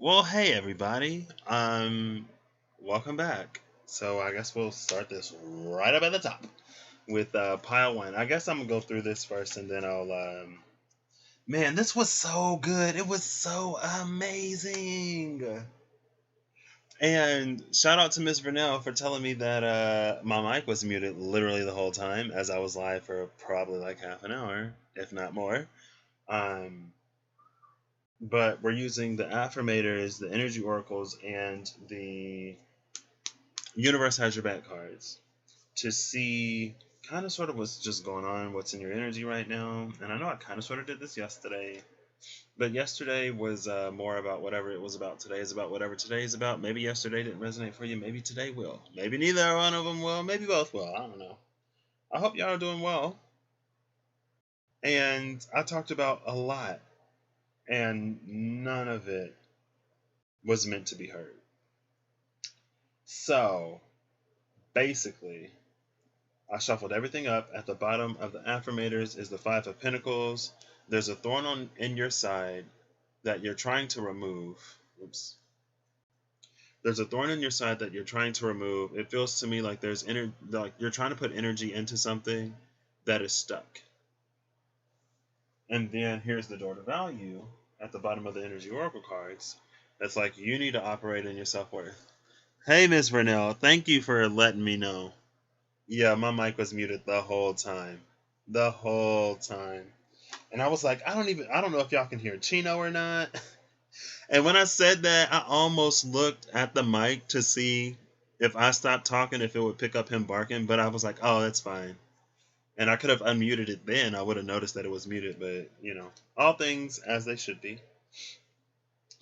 Well, hey everybody. Welcome back. So I guess we'll start this right up at the top with pile one. I guess I'm gonna go through this first, and then I'll. Man, this was so good. It was so amazing. And shout out to Miss Vernell for telling me that my mic was muted literally the whole time as I was live for probably like half an hour, if not more. Um, but we're using the affirmators, the energy oracles, and the universe has your back cards to see kind of sort of what's just going on, what's in your energy right now. And I know I kind of sort of did this yesterday, but yesterday was more about whatever it was about. Today is about whatever today is about. Maybe yesterday didn't resonate for you. Maybe today will. Maybe neither one of them will. Maybe both will. I don't know. I hope y'all are doing well. And I talked about a lot, and none of it was meant to be heard. So basically, I shuffled everything up. At the bottom of the affirmators is the Five of Pentacles. There's a thorn in your side that you're trying to remove. Oops. There's a thorn in your side that you're trying to remove. It feels to me like like you're trying to put energy into something that is stuck. And then here's the door to value at the bottom of the energy oracle cards. That's like you need to operate in your self-worth. Hey, Miss Vernell, thank you for letting me know. Yeah, my mic was muted the whole time. The whole time. And I was like, I don't know if y'all can hear Chino or not. And when I said that, I almost looked at the mic to see if I stopped talking, if it would pick up him barking. But I was like, oh, that's fine. And I could have unmuted it then. I would have noticed that it was muted. But, all things as they should be.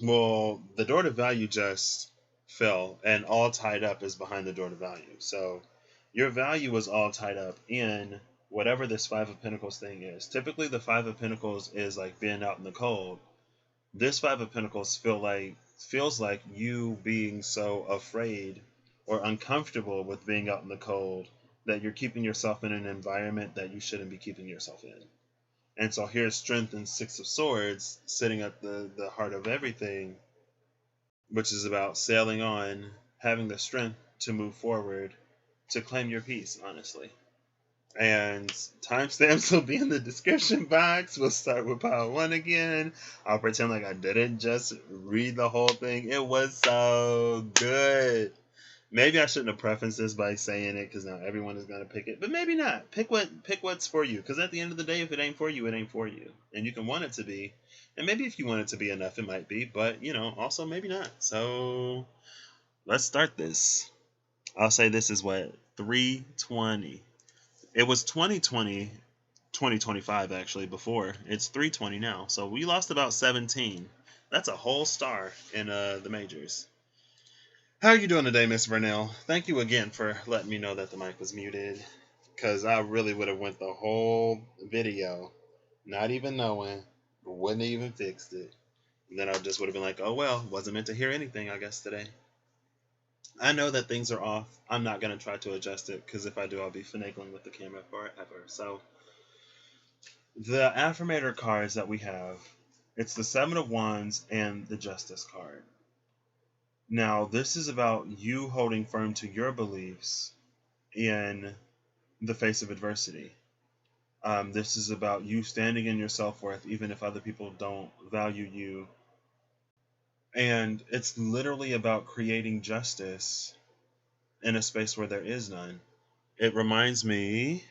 Well, the door to value just fell, and all tied up is behind the door to value. So your value is all tied up in whatever this Five of Pentacles thing is. Typically, the Five of Pentacles is like being out in the cold. This Five of Pentacles feels like you being so afraid or uncomfortable with being out in the cold that you're keeping yourself in an environment that you shouldn't be keeping yourself in. And so here's Strength and Six of Swords sitting at the heart of everything, which is about sailing on, having the strength to move forward, to claim your peace, honestly. And timestamps will be in the description box. We'll start with pile one again. I'll pretend like I didn't just read the whole thing. It was so good. Maybe I shouldn't have prefaced this by saying it because now everyone is gonna pick it, but maybe not. Pick what's for you. Because at the end of the day, if it ain't for you, it ain't for you, and you can want it to be, and maybe if you want it to be enough, it might be, but also maybe not. So let's start this. I'll say this is what 320. It was 2020, 2025 actually before. It's 320 now, so we lost about 17. That's a whole star in the majors. How are you doing today, Miss Vernell? Thank you again for letting me know that the mic was muted, because I really would have went the whole video, not even knowing, wouldn't have even fixed it. And then I just would have been like, oh well, wasn't meant to hear anything, I guess, today. I know that things are off. I'm not going to try to adjust it, because if I do, I'll be finagling with the camera forever. So, the affirmator cards that we have, it's the Seven of Wands and the Justice card. Now, this is about you holding firm to your beliefs in the face of adversity. This is about you standing in your self-worth, even if other people don't value you. And it's literally about creating justice in a space where there is none. It reminds me...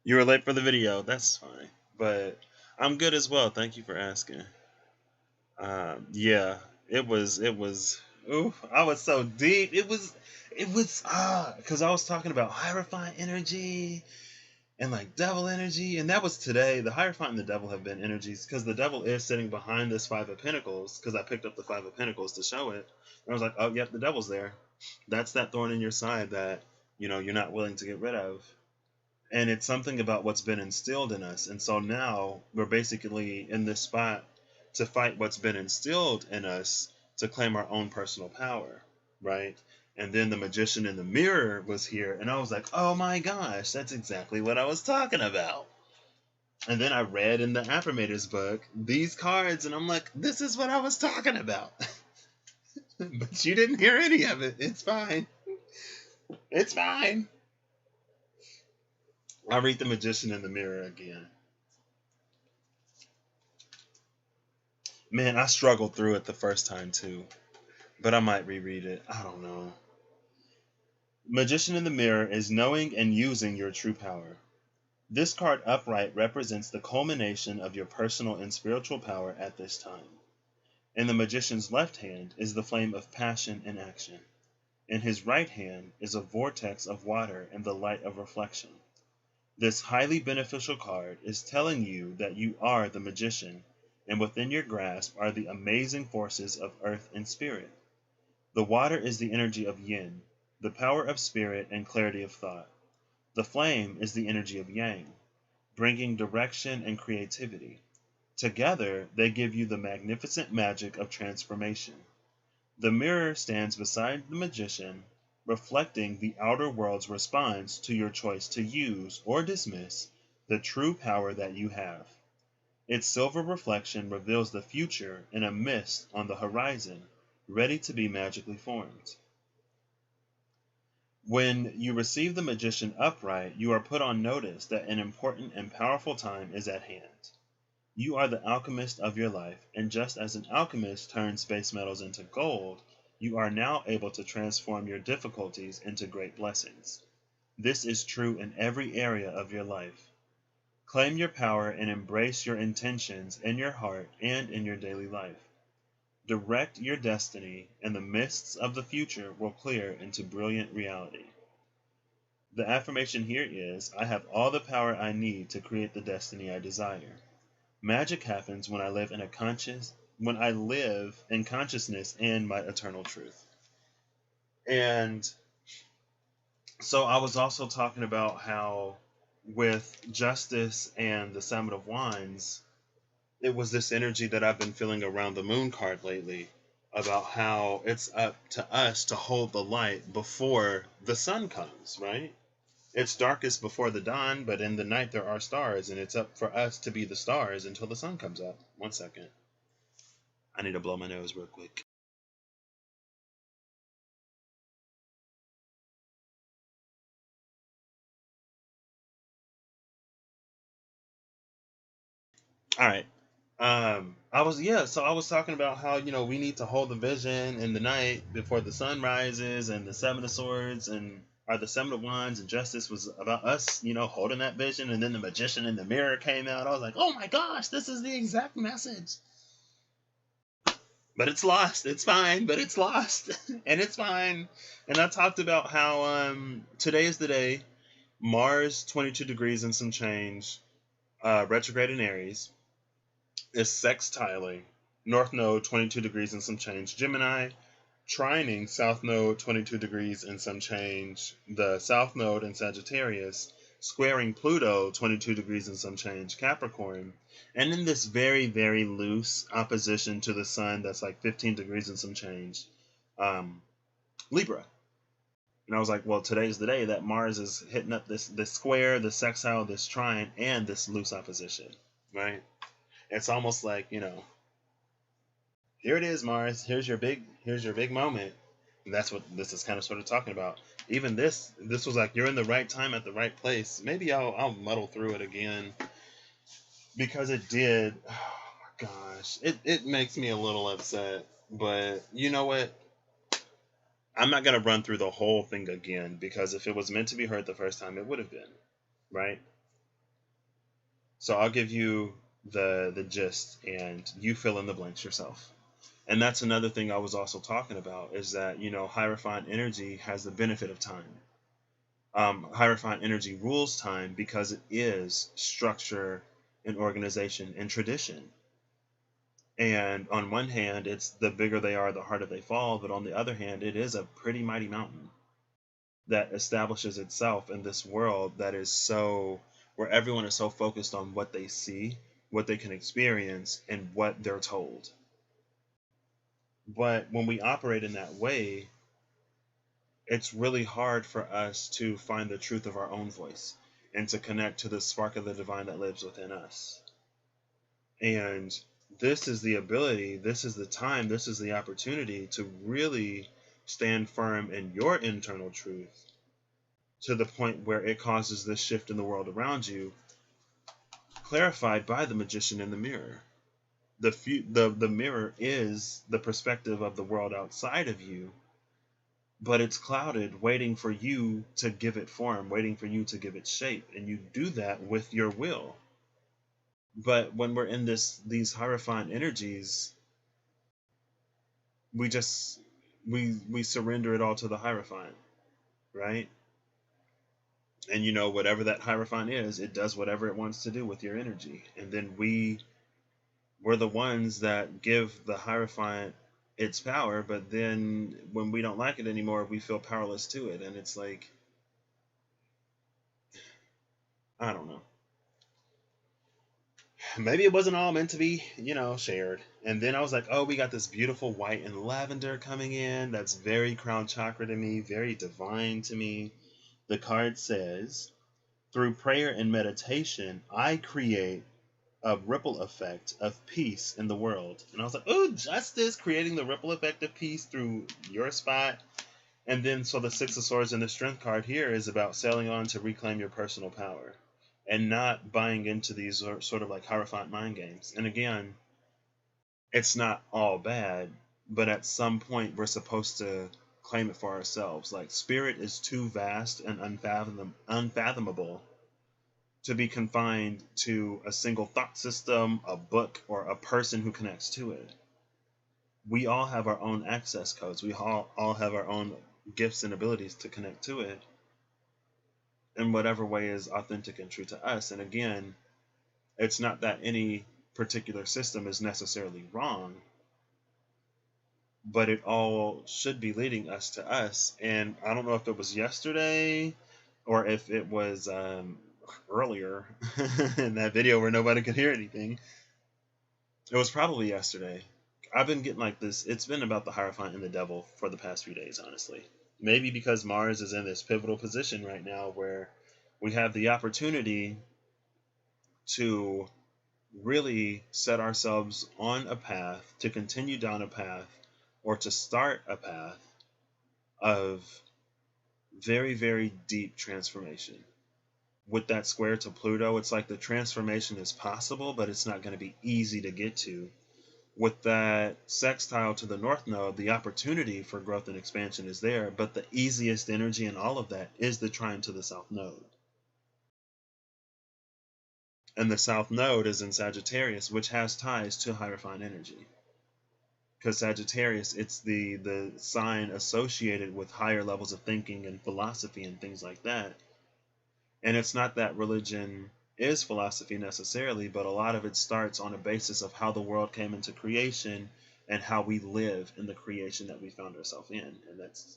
You were late for the video. That's fine. But I'm good as well. Thank you for asking. Yeah, it was, ooh, I was so deep. Because I was talking about Hierophant energy and like devil energy, and that was today. The Hierophant and the devil have been energies, because the devil is sitting behind this Five of Pentacles, because I picked up the Five of Pentacles to show it. And I was like, oh, yep, the devil's there. That's that thorn in your side that, you're not willing to get rid of. And it's something about what's been instilled in us. And so now we're basically in this spot to fight what's been instilled in us, to claim our own personal power, right? And then the Magician in the mirror was here, and I was like, oh my gosh, that's exactly what I was talking about. And then I read in the Affirmators book these cards, and I'm like, this is what I was talking about. But you didn't hear any of it. It's fine. It's fine. I'll read The Magician in the Mirror again. Man, I struggled through it the first time too, but I might reread it. I don't know. Magician in the Mirror is knowing and using your true power. This card upright represents the culmination of your personal and spiritual power at this time. In the magician's left hand is the flame of passion and action. In his right hand is a vortex of water and the light of reflection. This highly beneficial card is telling you that you are the magician, and within your grasp are the amazing forces of earth and spirit. The water is the energy of yin, the power of spirit and clarity of thought. The flame is the energy of yang, bringing direction and creativity. Together, they give you the magnificent magic of transformation. The mirror stands beside the magician, reflecting the outer world's response to your choice to use or dismiss the true power that you have. Its silver reflection reveals the future in a mist on the horizon, ready to be magically formed. When you receive the magician upright, you are put on notice that an important and powerful time is at hand. You are the alchemist of your life, and just as an alchemist turns base metals into gold, you are now able to transform your difficulties into great blessings. This is true in every area of your life. Claim your power and embrace your intentions in your heart and in your daily life. Direct your destiny, and the mists of the future will clear into brilliant reality. The affirmation here is, I have all the power I need to create the destiny I desire. Magic happens when I live in consciousness and my eternal truth. And so I was also talking about how with Justice and the Summit of Wands, it was this energy that I've been feeling around the moon card lately about how it's up to us to hold the light before the sun comes, right? It's darkest before the dawn, but in the night there are stars, and it's up for us to be the stars until the sun comes up. 1 second. I need to blow my nose real quick. All right. I was talking about how, we need to hold the vision in the night before the sun rises, and the Seven of Swords or the Seven of Wands and Justice was about us, holding that vision, and then the Magician in the Mirror came out. I was like, oh my gosh, this is the exact message. But it's lost. It's fine, but it's lost. And it's fine. And I talked about how today is the day. Mars 22 degrees and some change, retrograde in Aries, is sextiling North Node 22 degrees and some change Gemini, trining South Node 22 degrees and some change the South Node in Sagittarius, squaring Pluto 22 degrees and some change Capricorn, and in this very, very loose opposition to the Sun that's like 15 degrees and some change, Libra. And I was like, well, today's the day that Mars is hitting up this square, this sextile, this trine, and this loose opposition, right? It's almost like, here it is, Mars. Here's your big moment. And that's what this is kind of sort of talking about. Even this was like, you're in the right time at the right place. Maybe I'll muddle through it again because it did. Oh my gosh, it makes me a little upset. But you know what? I'm not gonna run through the whole thing again because if it was meant to be heard the first time, it would have been, right? So I'll give you the gist, and you fill in the blanks yourself. And that's another thing I was also talking about is that, Hierophant energy has the benefit of time. Hierophant energy rules time because it is structure and organization and tradition. And on one hand, it's the bigger they are, the harder they fall. But on the other hand, it is a pretty mighty mountain that establishes itself in this world that is where everyone is so focused on what they see, what they can experience, and what they're told. But when we operate in that way, it's really hard for us to find the truth of our own voice. and to connect to the spark of the divine that lives within us. And this is the ability, this is the time, this is the opportunity to really stand firm in your internal truth to the point where it causes this shift in the world around you, clarified by the magician in the mirror. The mirror is the perspective of the world outside of you, but it's clouded, waiting for you to give it form, waiting for you to give it shape, and you do that with your will. But when we're in these hierophant energies, we just we surrender it all to the hierophant, right? And whatever that hierophant is, it does whatever it wants to do with your energy, and then we're the ones that give the hierophant its power, but then when we don't like it anymore, we feel powerless to it. And it's like, I don't know. Maybe it wasn't all meant to be, shared. And then I was like, oh, we got this beautiful white and lavender coming in. That's very crown chakra to me, very divine to me. The card says, through prayer and meditation, I create a ripple effect of peace in the world. And I was like, oh, justice, creating the ripple effect of peace through your spot. And then, so the Six of Swords and the Strength card here is about sailing on to reclaim your personal power and not buying into these sort of like Hierophant mind games. And again, it's not all bad, but at some point we're supposed to claim it for ourselves. Like, spirit is too vast and unfathomable to be confined to a single thought system, a book, or a person who connects to it. We all have our own access codes. We all have our own gifts and abilities to connect to it in whatever way is authentic and true to us. And again, it's not that any particular system is necessarily wrong, but it all should be leading us to us. And I don't know if it was yesterday or if it was earlier in that video where nobody could hear anything. It was probably yesterday. I've been getting like this. It's been about the Hierophant and the Devil for the past few days, honestly. Maybe because Mars is in this pivotal position right now where we have the opportunity to really set ourselves on a path, to continue down a path, or to start a path of very, very deep transformation. With that square to Pluto, it's like the transformation is possible, but it's not going to be easy to get to. With that sextile to the North Node, the opportunity for growth and expansion is there, but the easiest energy in all of that is the trine to the South Node. And the South Node is in Sagittarius, which has ties to Hierophant energy. Because Sagittarius, it's the sign associated with higher levels of thinking and philosophy and things like that. And it's not that religion is philosophy necessarily, but a lot of it starts on a basis of how the world came into creation and how we live in the creation that we found ourselves in. And that's,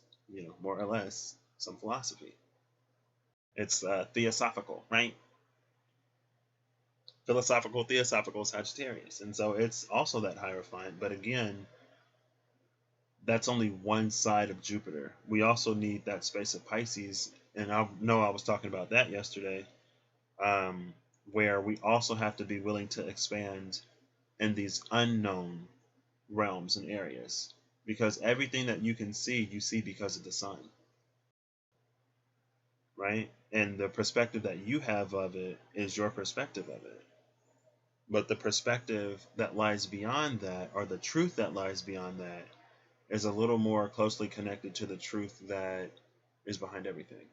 more or less some philosophy. It's theosophical, right? Philosophical, theosophical Sagittarius. And so it's also that Hierophant. But again, that's only one side of Jupiter. We also need that space of Pisces. And I know I was talking about that yesterday. Where we also have to be willing to expand in these unknown realms and areas, because everything that you can see, you see because of the sun, right? And the perspective that you have of it is your perspective of it. But the perspective that lies beyond that, or the truth that lies beyond that, is a little more closely connected to the truth that is behind everything.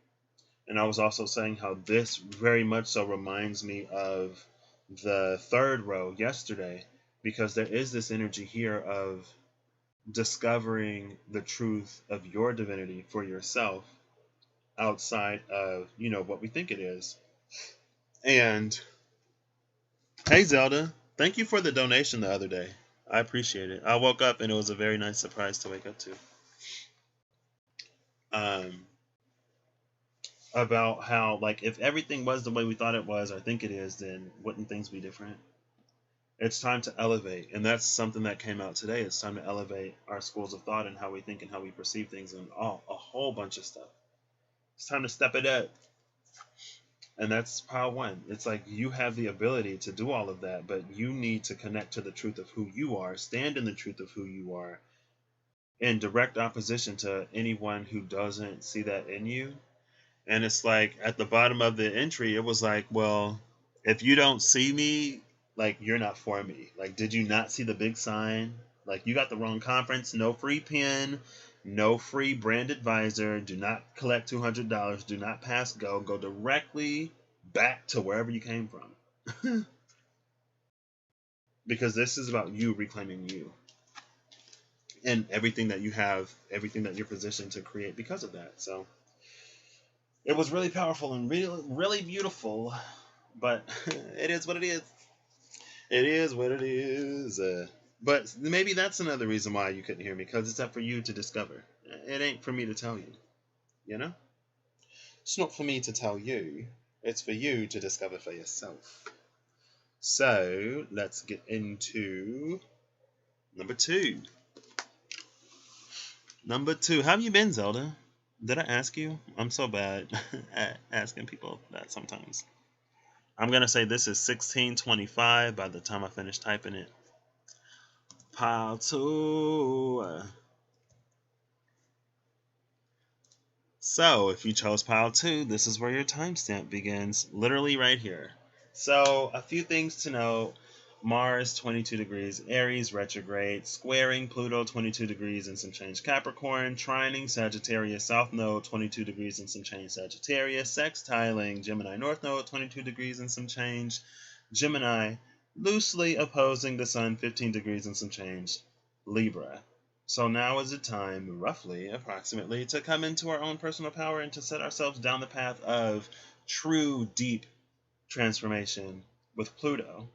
And I was also saying how this very much so reminds me of the third row yesterday, because there is this energy here of discovering the truth of your divinity for yourself outside of, what we think it is. And hey, Zelda, thank you for the donation the other day. I appreciate it. I woke up and it was a very nice surprise to wake up to. About how, like, if everything was the way we thought it was or think it is, then wouldn't things be different? It's time to elevate, and that's something that came out today. It's time to elevate our schools of thought and how we think and how we perceive things, and a whole bunch of stuff. It's time to step it up. And that's pile one. It's like you have the ability to do all of that, but you need to connect to the truth of who you are, stand in the truth of who you are, in direct opposition to anyone who doesn't see that in you. And it's like at the bottom of the entry, it was like, well, if you don't see me, like you're not for me. Like, did you not see the big sign? Like, you got the wrong conference. No free pen, no free brand advisor. Do not collect $200. Do not pass go. Go directly back to wherever you came from. Because this is about you reclaiming you and everything that you have, everything that you're positioned to create because of that. So it was really powerful and really, really beautiful, but it is what it is. It is what it is. But maybe that's another reason why you couldn't hear me, because it's up for you to discover. It ain't for me to tell you, you know? It's not for me to tell you. It's for you to discover for yourself. So let's get into number two. Number two. How have you been, Zelda? Did I ask you? I'm so bad at asking people that sometimes. I'm going to say this is 1625 by the time I finish typing it. Pile 2. So, if you chose pile 2, this is where your timestamp begins, literally right here. So, a few things to know. Mars, 22 degrees Aries, retrograde, squaring Pluto, 22 degrees and some change Capricorn, trining Sagittarius, South Node, 22 degrees and some change Sagittarius, sextiling Gemini, North Node, 22 degrees and some change Gemini, loosely opposing the Sun, 15 degrees and some change Libra. So now is the time, roughly, approximately, to come into our own personal power and to set ourselves down the path of true, deep transformation with Pluto.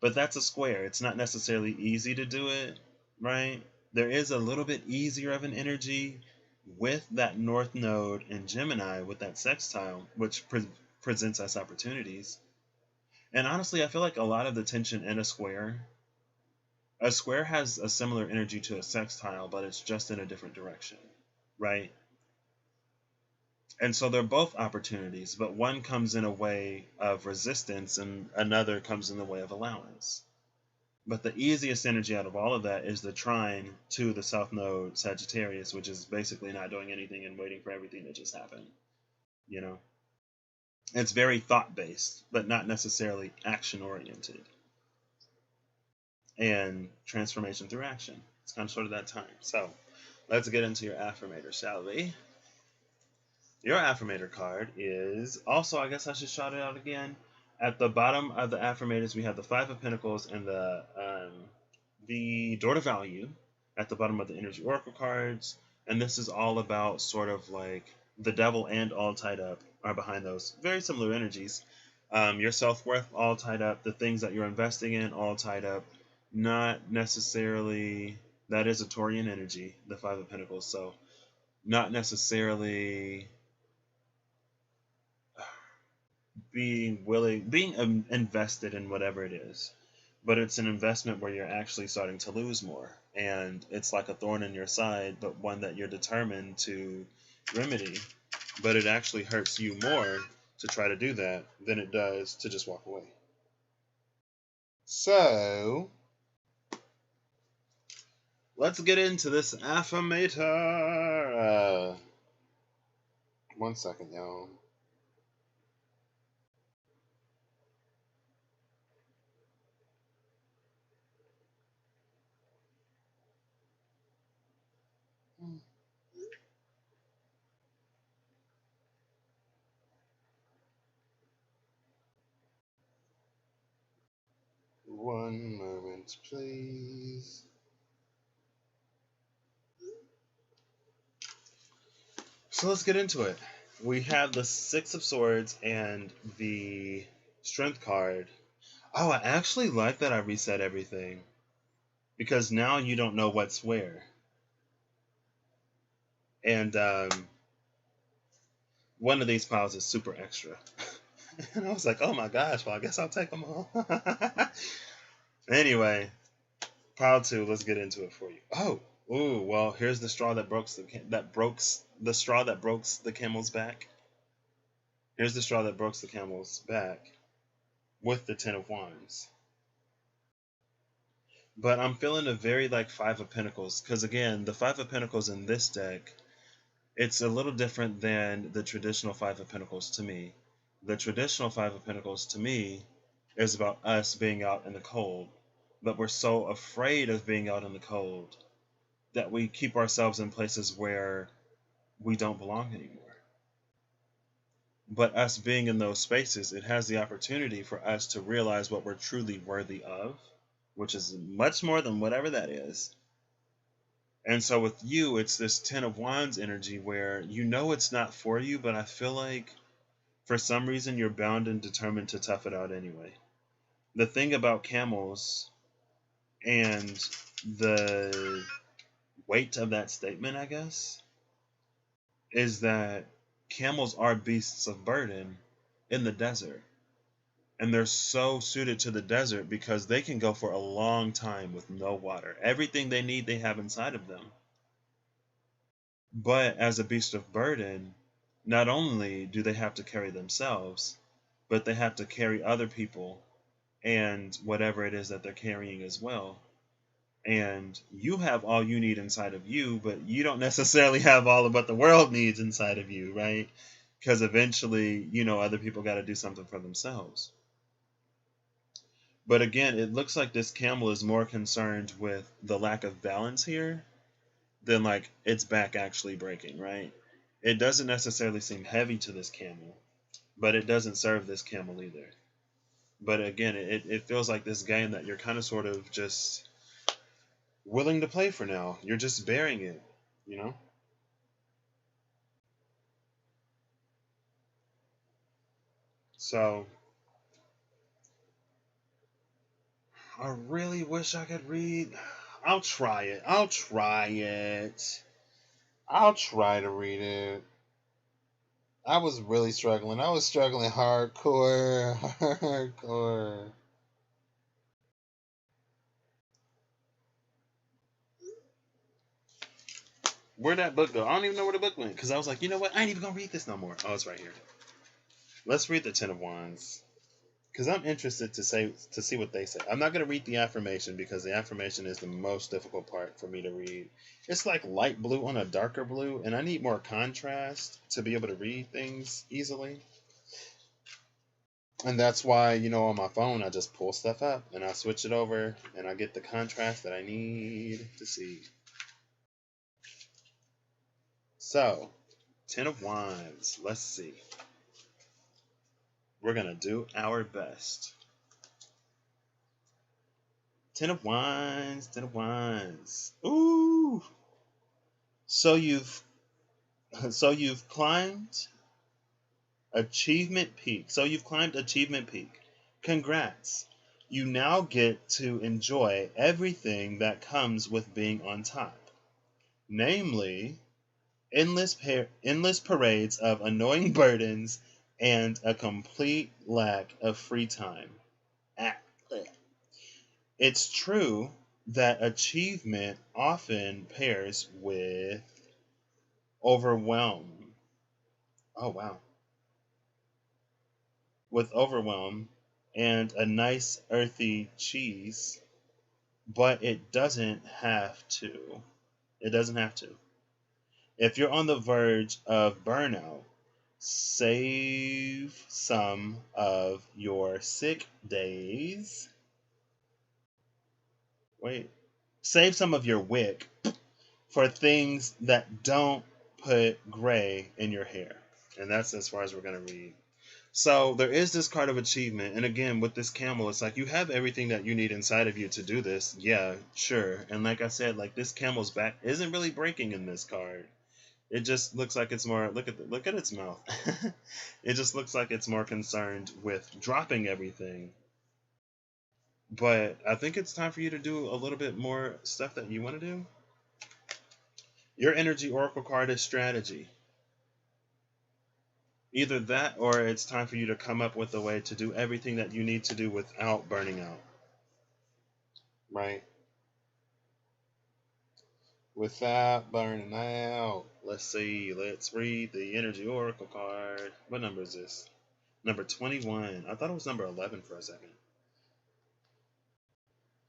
But that's a square. It's not necessarily easy to do it, right? There is a little bit easier of an energy with that North Node in Gemini, with that sextile, which presents us opportunities. And honestly, I feel like a lot of the tension in a square has a similar energy to a sextile, but it's just in a different direction, right? And so they're both opportunities, but one comes in a way of resistance and another comes in the way of allowance. But the easiest energy out of all of that is the trine to the South Node Sagittarius, which is basically not doing anything and waiting for everything to just happen. You know? It's very thought-based, but not necessarily action-oriented. And transformation through action. It's kind of sort of that time. So, let's get into your affirmator, shall we? Your affirmator card is also, I guess I should shout it out again. At the bottom of the affirmators, we have the Five of Pentacles and the Door to Value at the bottom of the Energy Oracle cards. And this is all about sort of like the Devil and All Tied Up are behind those. Very similar energies. Your self-worth all tied up. The things that you're investing in all tied up. Not necessarily, that is a Taurian energy, the Five of Pentacles. So not necessarily being invested in whatever it is, but it's an investment where you're actually starting to lose more, and it's like a thorn in your side, but one that you're determined to remedy. But it actually hurts you more to try to do that than it does to just walk away. So let's get into this affirmator. 1 second, y'all. One moment, please. So let's get into it. We have the Six of Swords and the Strength card. Oh, I actually like that I reset everything, because now you don't know what's where. And one of these piles is super extra. And I was like, oh my gosh, well, I guess I'll take them all. Anyway, pile 2, let's get into it for you. Oh, ooh, well, here's the straw that broke the camel's back. Here's the straw that broke the camel's back with the Ten of Wands. But I'm feeling a very like Five of Pentacles, because again, the Five of Pentacles in this deck, it's a little different than the traditional Five of Pentacles to me. The traditional Five of Pentacles to me is about us being out in the cold, but we're so afraid of being out in the cold that we keep ourselves in places where we don't belong anymore. But us being in those spaces, it has the opportunity for us to realize what we're truly worthy of, which is much more than whatever that is. And so with you, it's this Ten of Wands energy where you know it's not for you, but I feel like for some reason you're bound and determined to tough it out anyway. The thing about camels and the weight of that statement, I guess, is that camels are beasts of burden in the desert. And they're so suited to the desert because they can go for a long time with no water. Everything they need, they have inside of them. But as a beast of burden, not only do they have to carry themselves, but they have to carry other people and whatever it is that they're carrying as well. And you have all you need inside of you, but you don't necessarily have all of what the world needs inside of you, right? Because eventually, other people got to do something for themselves. But again, it looks like this camel is more concerned with the lack of balance here than like its back actually breaking, right? It doesn't necessarily seem heavy to this camel, but it doesn't serve this camel either. But again, it feels like this game that you're kind of sort of just willing to play for now. You're just bearing it, you know? So I really wish I could read. I'll try it. I'll try to read it. I was really struggling. I was struggling hardcore. Hardcore. Where'd that book go? I don't even know where the book went because I was like, you know what? I ain't even gonna read this no more. Oh, it's right here. Let's read the Ten of Wands because I'm interested to see what they say. I'm not gonna read the affirmation because the affirmation is the most difficult part for me to read. It's like light blue on a darker blue, and I need more contrast to be able to read things easily. And that's why, on my phone, I just pull stuff up and I switch it over and I get the contrast that I need to see. So, Ten of Wands. Let's see. We're going to do our best. Ten of Wands. Ten of Wands. Ooh. So you've climbed Achievement Peak. Congrats. You now get to enjoy everything that comes with being on top. Namely, endless parades of annoying burdens and a complete lack of free time. It's true that achievement often pairs with overwhelm. Oh, wow. With overwhelm and a nice earthy cheese, but it doesn't have to. It doesn't have to. If you're on the verge of burnout, save some of your sick days. Save some of your wick for things that don't put gray in your hair. And that's as far as we're going to read. So there is this card of achievement. And again, with this camel, it's like you have everything that you need inside of you to do this. Yeah, sure. And like I said, like this camel's back isn't really breaking in this card. It just looks like it's more, look at its mouth. It just looks like it's more concerned with dropping everything. But I think it's time for you to do a little bit more stuff that you want to do. Your energy oracle card is strategy. Either that or it's time for you to come up with a way to do everything that you need to do without burning out. Right? without burning out. Let's see. Let's read the Energy Oracle card. What number is this? Number 21. I thought it was number 11 for a second.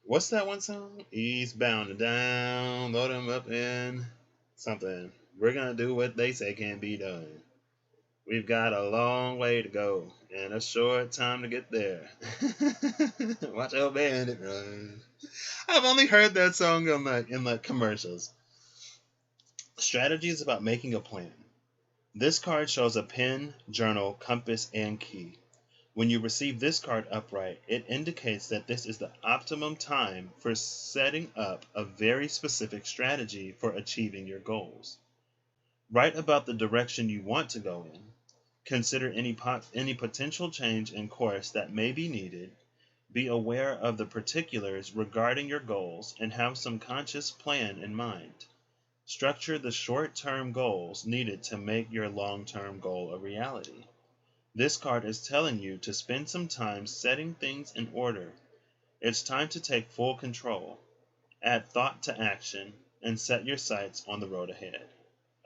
What's that one song? Eastbound and down, load 'em up in something. We're gonna do what they say can be done. We've got a long way to go and a short time to get there. Watch out, bandit run. I've only heard that song in the commercials. Strategy is about making a plan. This card shows a pen, journal, compass, and key. When you receive this card upright, it indicates that this is the optimum time for setting up a very specific strategy for achieving your goals. Write about the direction you want to go in. Consider any potential change in course that may be needed. Be aware of the particulars regarding your goals and have some conscious plan in mind. Structure the short-term goals needed to make your long-term goal a reality. This card is telling you to spend some time setting things in order. It's time to take full control. Add thought to action and set your sights on the road ahead.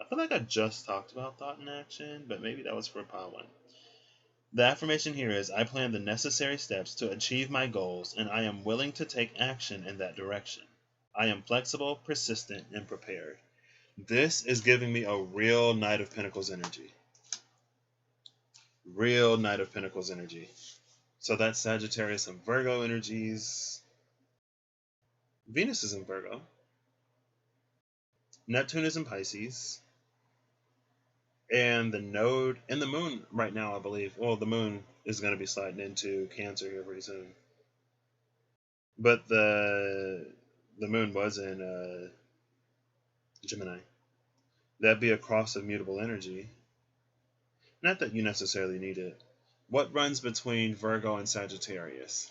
I feel like I just talked about thought and action, but maybe that was for pile 1. The affirmation here is, I plan the necessary steps to achieve my goals, and I am willing to take action in that direction. I am flexible, persistent, and prepared. This is giving me a real Knight of Pentacles energy. Real Knight of Pentacles energy. So that's Sagittarius and Virgo energies. Venus is in Virgo. Neptune is in Pisces. And the node and the moon right now, I believe. Well, the moon is going to be sliding into Cancer here pretty soon. But the moon was in Gemini. That'd be a cross of mutable energy. Not that you necessarily need it. What runs between Virgo and Sagittarius?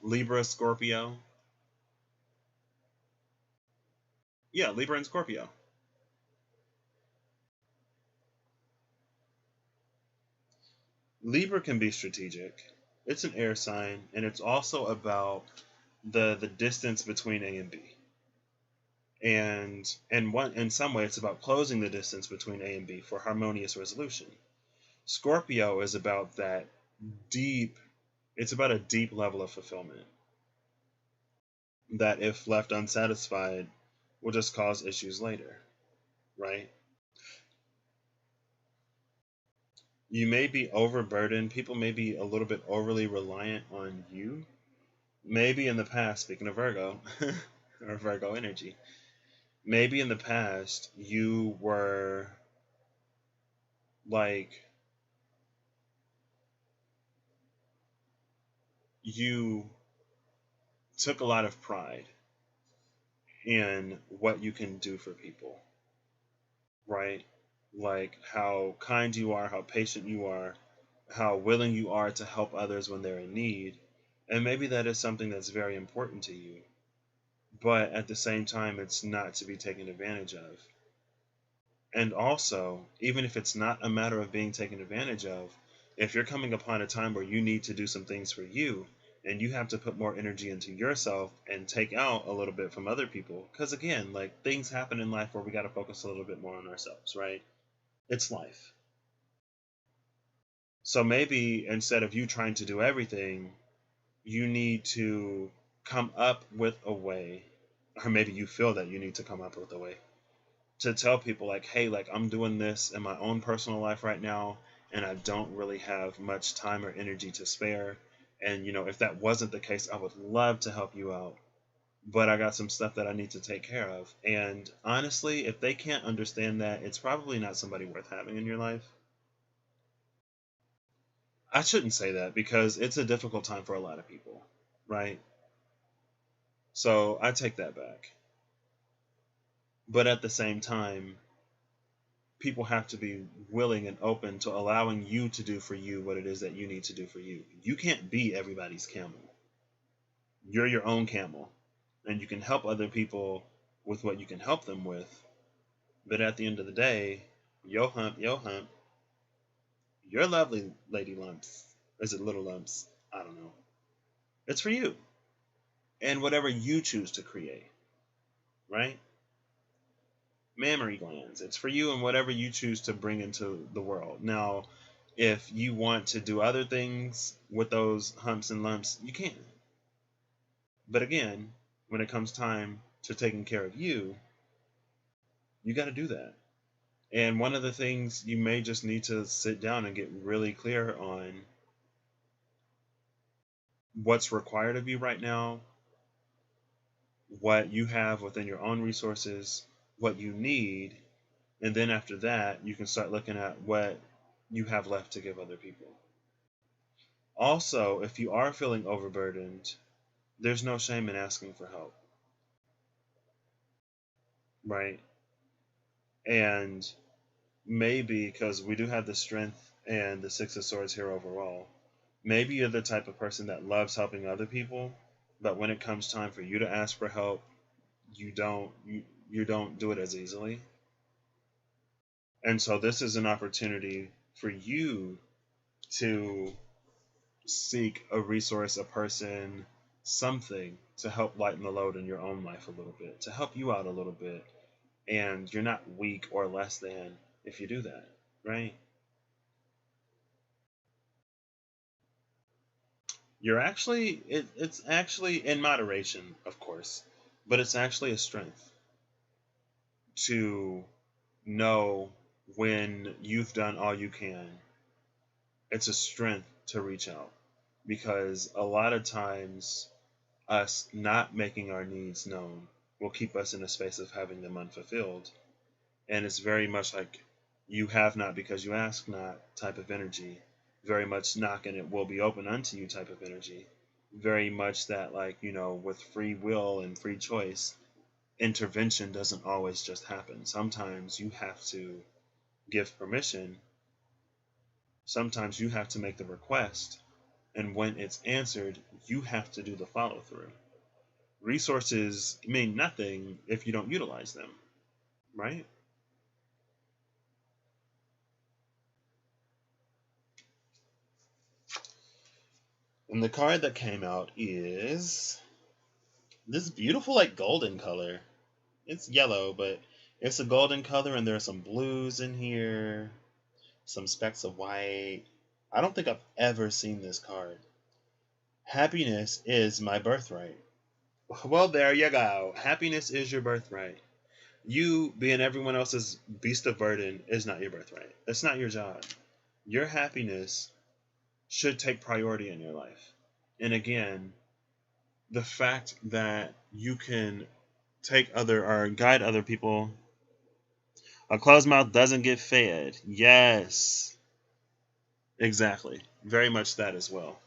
Libra, Scorpio. Yeah, Libra and Scorpio. Libra can be strategic. It's an air sign, and it's also about the distance between A and B. And in some way, it's about closing the distance between A and B for harmonious resolution. Scorpio is about that deep. It's about a deep level of fulfillment that, if left unsatisfied, will just cause issues later, right? You may be overburdened. People may be a little bit overly reliant on you. Maybe in the past, speaking of Virgo, or Virgo energy, maybe in the past you were like, you took a lot of pride in what you can do for people, right? Like how kind you are, how patient you are, how willing you are to help others when they're in need. And maybe that is something that's very important to you. But at the same time, it's not to be taken advantage of. And also, even if it's not a matter of being taken advantage of, if you're coming upon a time where you need to do some things for you, and you have to put more energy into yourself and take out a little bit from other people, because again, like, things happen in life where we got to focus a little bit more on ourselves, right? It's life. So maybe instead of you trying to do everything, you need to come up with a way, or maybe you feel that you need to come up with a way to tell people, like, hey, like, I'm doing this in my own personal life right now, and I don't really have much time or energy to spare. And, if that wasn't the case, I would love to help you out, but I got some stuff that I need to take care of. And honestly, if they can't understand that, it's probably not somebody worth having in your life. I shouldn't say that, because it's a difficult time for a lot of people, right? So I take that back. But at the same time, people have to be willing and open to allowing you to do for you what it is that you need to do for you. You can't be everybody's camel. You're your own camel, and you can help other people with what you can help them with. But at the end of the day, yo hump, you're lovely, lady lumps. Is it little lumps? I don't know. It's for you. And whatever you choose to create, right? mammary glands. It's for you and whatever you choose to bring into the world. Now, if you want to do other things with those humps and lumps, you can. But again, when it comes time to taking care of you, you got to do that. And one of the things you may just need to sit down and get really clear on what's required of you right now, what you have within your own resources, what you need, and then after that, you can start looking at what you have left to give other people. Also, if you are feeling overburdened, there's no shame in asking for help, right? And maybe because we do have the strength and the Six of Swords here overall, maybe you're the type of person that loves helping other people, but when it comes time for you to ask for help, you don't do it as easily. And so this is an opportunity for you to seek a resource, a person, something to help lighten the load in your own life a little bit, to help you out a little bit. And you're not weak or less than if you do that, right? You're actually, it's actually in moderation, of course, but it's actually a strength to know when you've done all you can. It's a strength to reach out because a lot of times us not making our needs known will keep us in a space of having them unfulfilled. And it's very much like you have not because you ask not type of energy. Very much knock and it will be open unto you type of energy. Very much that, like, with free will and free choice, intervention doesn't always just happen. Sometimes you have to give permission. Sometimes you have to make the request. And when it's answered, you have to do the follow through. Resources mean nothing if you don't utilize them, right? And the card that came out is this beautiful, like, golden color. It's yellow, but it's a golden color, and there are some blues in here, some specks of white. I don't think I've ever seen this card. Happiness is my birthright. Well, there you go. Happiness is your birthright. You being everyone else's beast of burden is not your birthright. It's not your job. Your happiness should take priority in your life. And again, the fact that you can take other or guide other people. A closed mouth doesn't get fed. Yes. Exactly. Very much that as well.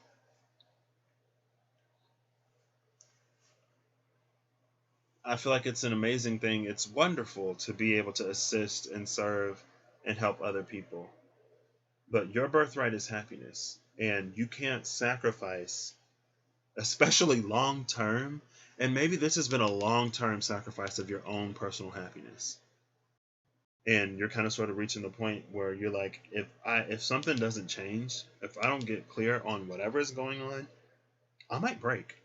I feel like it's an amazing thing. It's wonderful to be able to assist and serve and help other people. But your birthright is happiness. And you can't sacrifice, especially long term. And maybe this has been a long term sacrifice of your own personal happiness. And you're kind of sort of reaching the point where you're like, if something doesn't change, if I don't get clear on whatever is going on, I might break.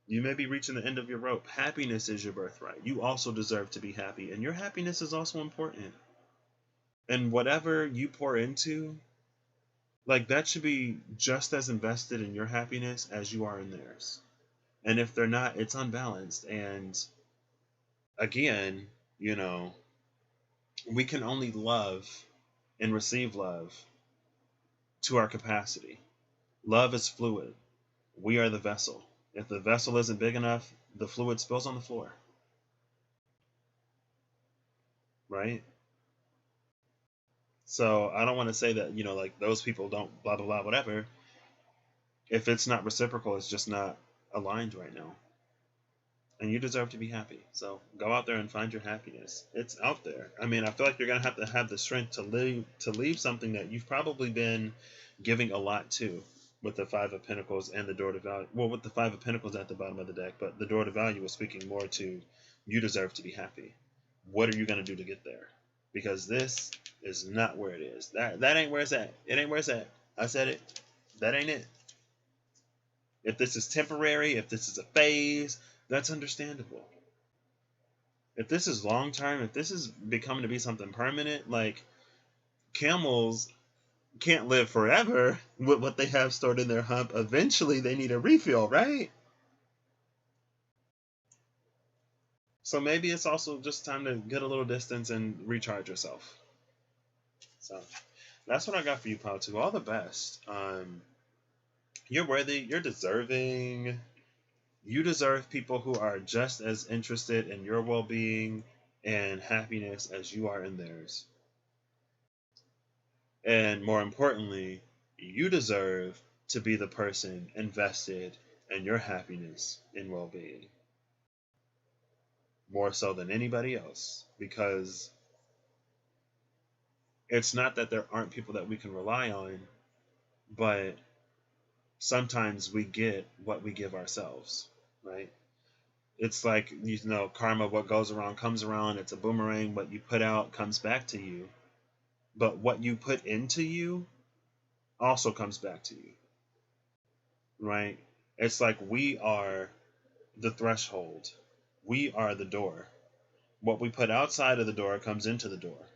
You may be reaching the end of your rope. Happiness is your birthright. You also deserve to be happy, and your happiness is also important. And whatever you pour into, like, that should be just as invested in your happiness as you are in theirs. And if they're not, it's unbalanced. And again, we can only love and receive love to our capacity. Love is fluid. We are the vessel. If the vessel isn't big enough, the fluid spills on the floor. Right? So I don't want to say that, like, those people don't blah, blah, blah, whatever. If it's not reciprocal, it's just not aligned right now. And you deserve to be happy. So go out there and find your happiness. It's out there. I mean, I feel like you're going to have the strength to leave something that you've probably been giving a lot to, with the Five of Pentacles and the Door to Value. Well, with the Five of Pentacles at the bottom of the deck, but the Door to Value is speaking more to you deserve to be happy. What are you going to do to get there? Because this is not where it is. That ain't where it's at. It ain't where it's at. I said it. That ain't it. If this is temporary, if this is a phase, that's understandable. if this is long term, if this is becoming to be something permanent, like camels can't live forever with what they have stored in their hump. Eventually, they need a refill, right? So maybe it's also just time to get a little distance and recharge yourself. So that's what I got for you, Pau. All the best. You're worthy. You're deserving. You deserve people who are just as interested in your well-being and happiness as you are in theirs. And more importantly, you deserve to be the person invested in your happiness and well-being more so than anybody else, because it's not that there aren't people that we can rely on, but sometimes we get what we give ourselves, right? It's like, karma, what goes around comes around. It's a boomerang. What you put out comes back to you. But what you put into you also comes back to you, right? It's like we are the threshold. We are the door. What we put outside of the door comes into the door.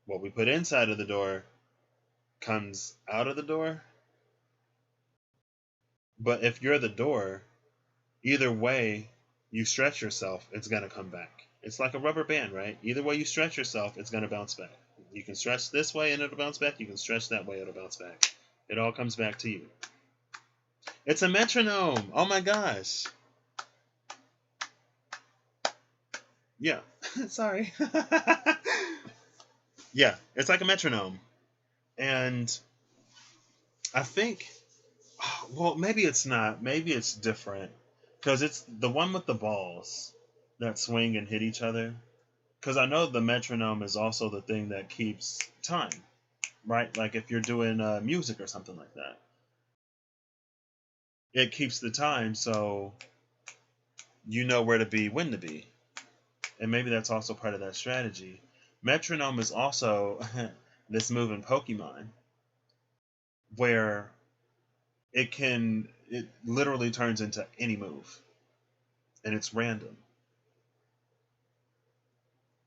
What we put inside of the door comes out of the door. But if you're the door, either way you stretch yourself, it's going to come back. It's like a rubber band, right? Either way you stretch yourself, it's going to bounce back. You can stretch this way and it'll bounce back. You can stretch that way, it'll bounce back. It all comes back to you. It's a metronome. Oh my gosh. Yeah. Sorry. Yeah, it's like a metronome. And I think, well, maybe it's not. Maybe it's different. Because it's the one with the balls that swing and hit each other. Because I know the metronome is also the thing that keeps time, right? Like if you're doing music or something like that. It keeps the time so you know where to be, when to be. And maybe that's also part of that strategy. Metronome is also this move in Pokemon where it literally turns into any move. And it's random.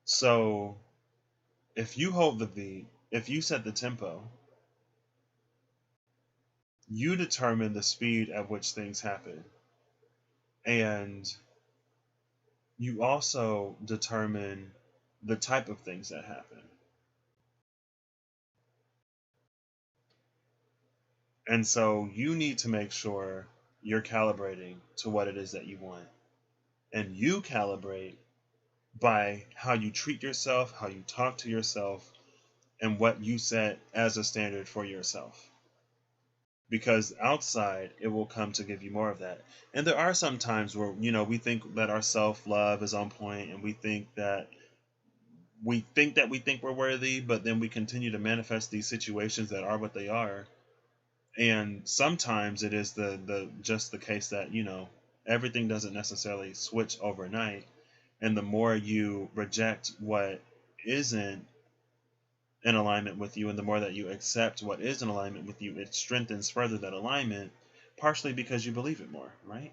So if you hold the beat, if you set the tempo, you determine the speed at which things happen. And you also determine the type of things that happen. And so you need to make sure you're calibrating to what it is that you want. And you calibrate by how you treat yourself, how you talk to yourself, and what you set as a standard for yourself. Because outside, it will come to give you more of that. And there are some times where, we think that our self-love is on point, and we think that we think we're worthy, but then we continue to manifest these situations that are what they are. And sometimes it is just the case that, everything doesn't necessarily switch overnight. And the more you reject what isn't in alignment with you, and the more that you accept what is in alignment with you, it strengthens further that alignment, partially because you believe it more, right?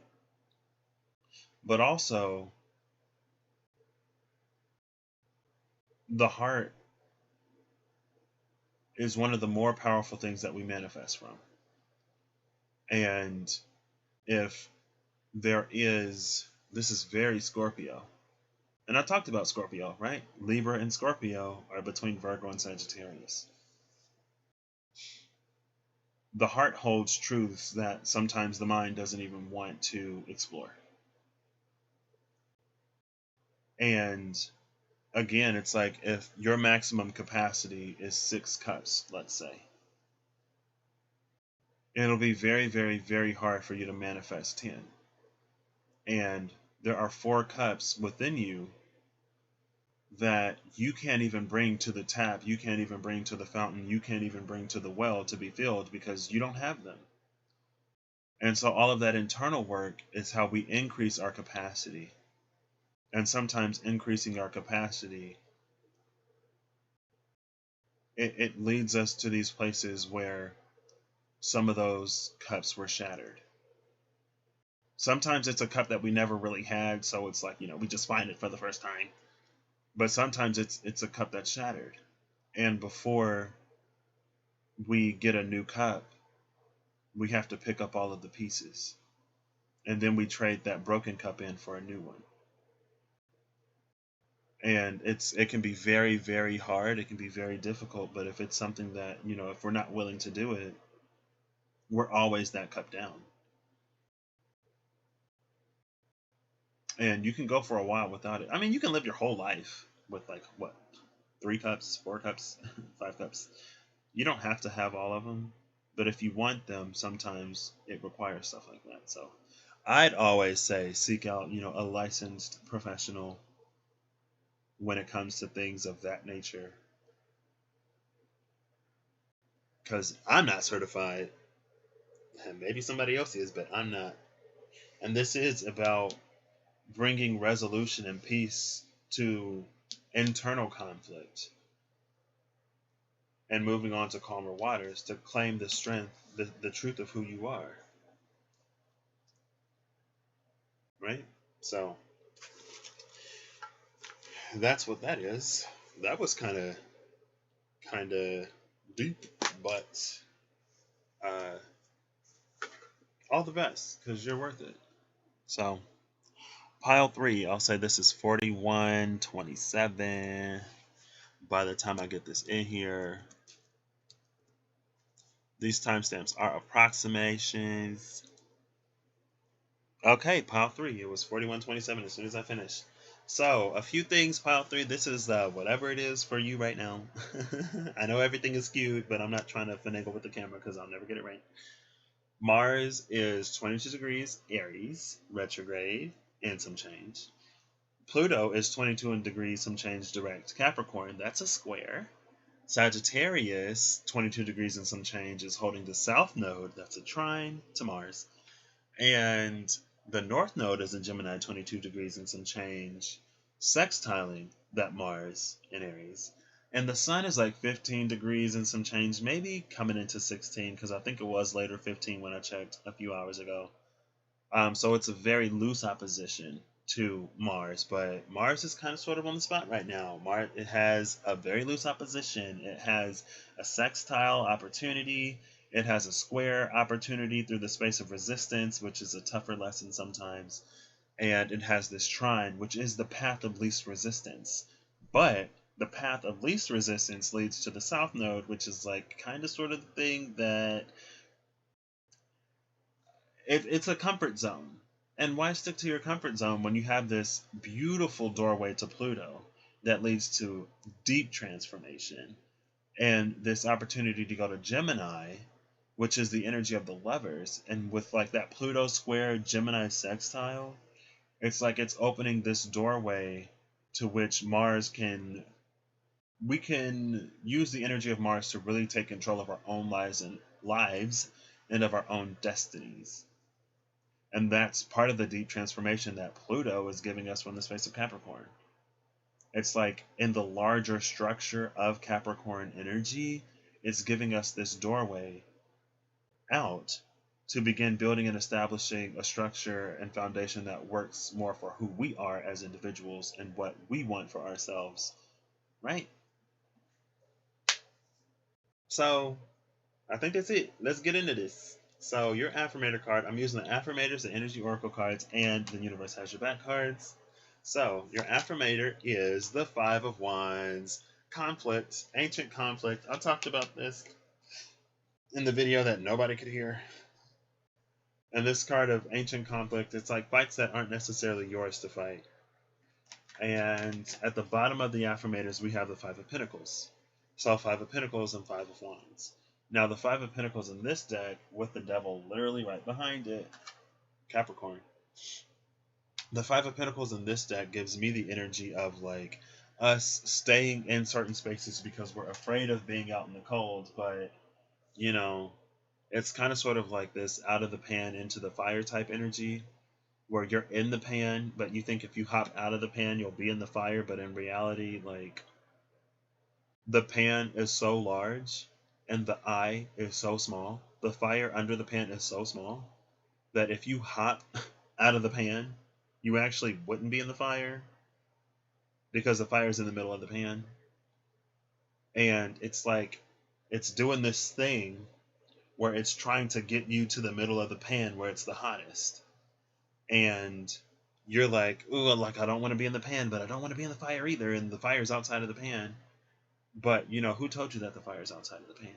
But also, the heart is one of the more powerful things that we manifest from. And if this is very Scorpio. And I talked about Scorpio, right? Libra and Scorpio are between Virgo and Sagittarius. The heart holds truths that sometimes the mind doesn't even want to explore. And again, it's like if your maximum capacity is 6 cups, let's say, it'll be very, very, very hard for you to manifest 10. And there are 4 cups within you that you can't even bring to the tap, you can't even bring to the fountain, you can't even bring to the well to be filled because you don't have them. And so all of that internal work is how we increase our capacity. And sometimes increasing our capacity, it leads us to these places where some of those cups were shattered. Sometimes it's a cup that we never really had, so it's like, we just find it for the first time. But sometimes it's a cup that's shattered. And before we get a new cup, we have to pick up all of the pieces. And then we trade that broken cup in for a new one. And it can be very, very hard. It can be very difficult. But if it's something that, if we're not willing to do it, we're always that cup down. And you can go for a while without it. I mean, you can live your whole life with like what, 3 cups, 4 cups, 5 cups. You don't have to have all of them, but if you want them, sometimes it requires stuff like that. So I'd always say seek out, a licensed professional when it comes to things of that nature. Because I'm not certified. And maybe somebody else is, but I'm not. And this is about bringing resolution and peace to internal conflict and moving on to calmer waters to claim the strength, the truth of who you are. Right? So that's what that is. That was kind of deep, but all the best, because you're worth it. So pile 3, I'll say this is 4127 by the time I get this in here. These timestamps are approximations. Okay, pile 3, it was 4127 as soon as I finished. So, a few things, pile 3. This is whatever it is for you right now. I know everything is skewed, but I'm not trying to finagle with the camera because I'll never get it right. Mars is 22 degrees Aries, retrograde, and some change. Pluto is 22 degrees, some change, direct Capricorn. That's a square. Sagittarius, 22 degrees and some change, is holding the south node. That's a trine to Mars. And the north node is in Gemini, 22 degrees and some change, sextiling that Mars in Aries. And the sun is like 15 degrees and some change, maybe coming into 16, because I think it was later 15 when I checked a few hours ago. So it's a very loose opposition to Mars, but Mars is kind of sort of on the spot right now. Mars, it has a very loose opposition. It has a sextile opportunity. It has a square opportunity through the space of resistance, which is a tougher lesson sometimes. And it has this trine, which is the path of least resistance. But the path of least resistance leads to the south node, which is like kind of sort of the thing that it's a comfort zone. And why stick to your comfort zone when you have this beautiful doorway to Pluto that leads to deep transformation and this opportunity to go to Gemini, which is the energy of the lovers, and with like that Pluto square Gemini sextile, it's like it's opening this doorway to which we can use the energy of Mars to really take control of our own lives and of our own destinies. And that's part of the deep transformation that Pluto is giving us from the space of Capricorn. It's like in the larger structure of Capricorn energy, it's giving us this doorway out to begin building and establishing a structure and foundation that works more for who we are as individuals and what we want for ourselves, right? So I think that's it. Let's get into this. So your affirmator card, I'm using the affirmators, the energy oracle cards, and the universe has your back cards. So your affirmator is the 5 of Wands, conflict, ancient conflict. I talked about this in the video that nobody could hear. And this card of ancient conflict, it's like fights that aren't necessarily yours to fight. And at the bottom of the affirmators, we have the 5 of Pentacles. So 5 of Pentacles and 5 of Wands. Now the 5 of Pentacles in this deck, with the devil literally right behind it, Capricorn. The 5 of Pentacles in this deck gives me the energy of like us staying in certain spaces because we're afraid of being out in the cold, but it's kind of sort of like this out of the pan into the fire type energy where you're in the pan, but you think if you hop out of the pan, you'll be in the fire. But in reality, like the pan is so large and the eye is so small. The fire under the pan is so small that if you hop out of the pan, you actually wouldn't be in the fire. because the fire's in the middle of the pan. And it's like it's doing this thing where it's trying to get you to the middle of the pan where it's the hottest. And you're like, ooh, like I don't want to be in the pan, but I don't want to be in the fire either, and the fire's outside of the pan. But you know, who told you that the fire's outside of the pan?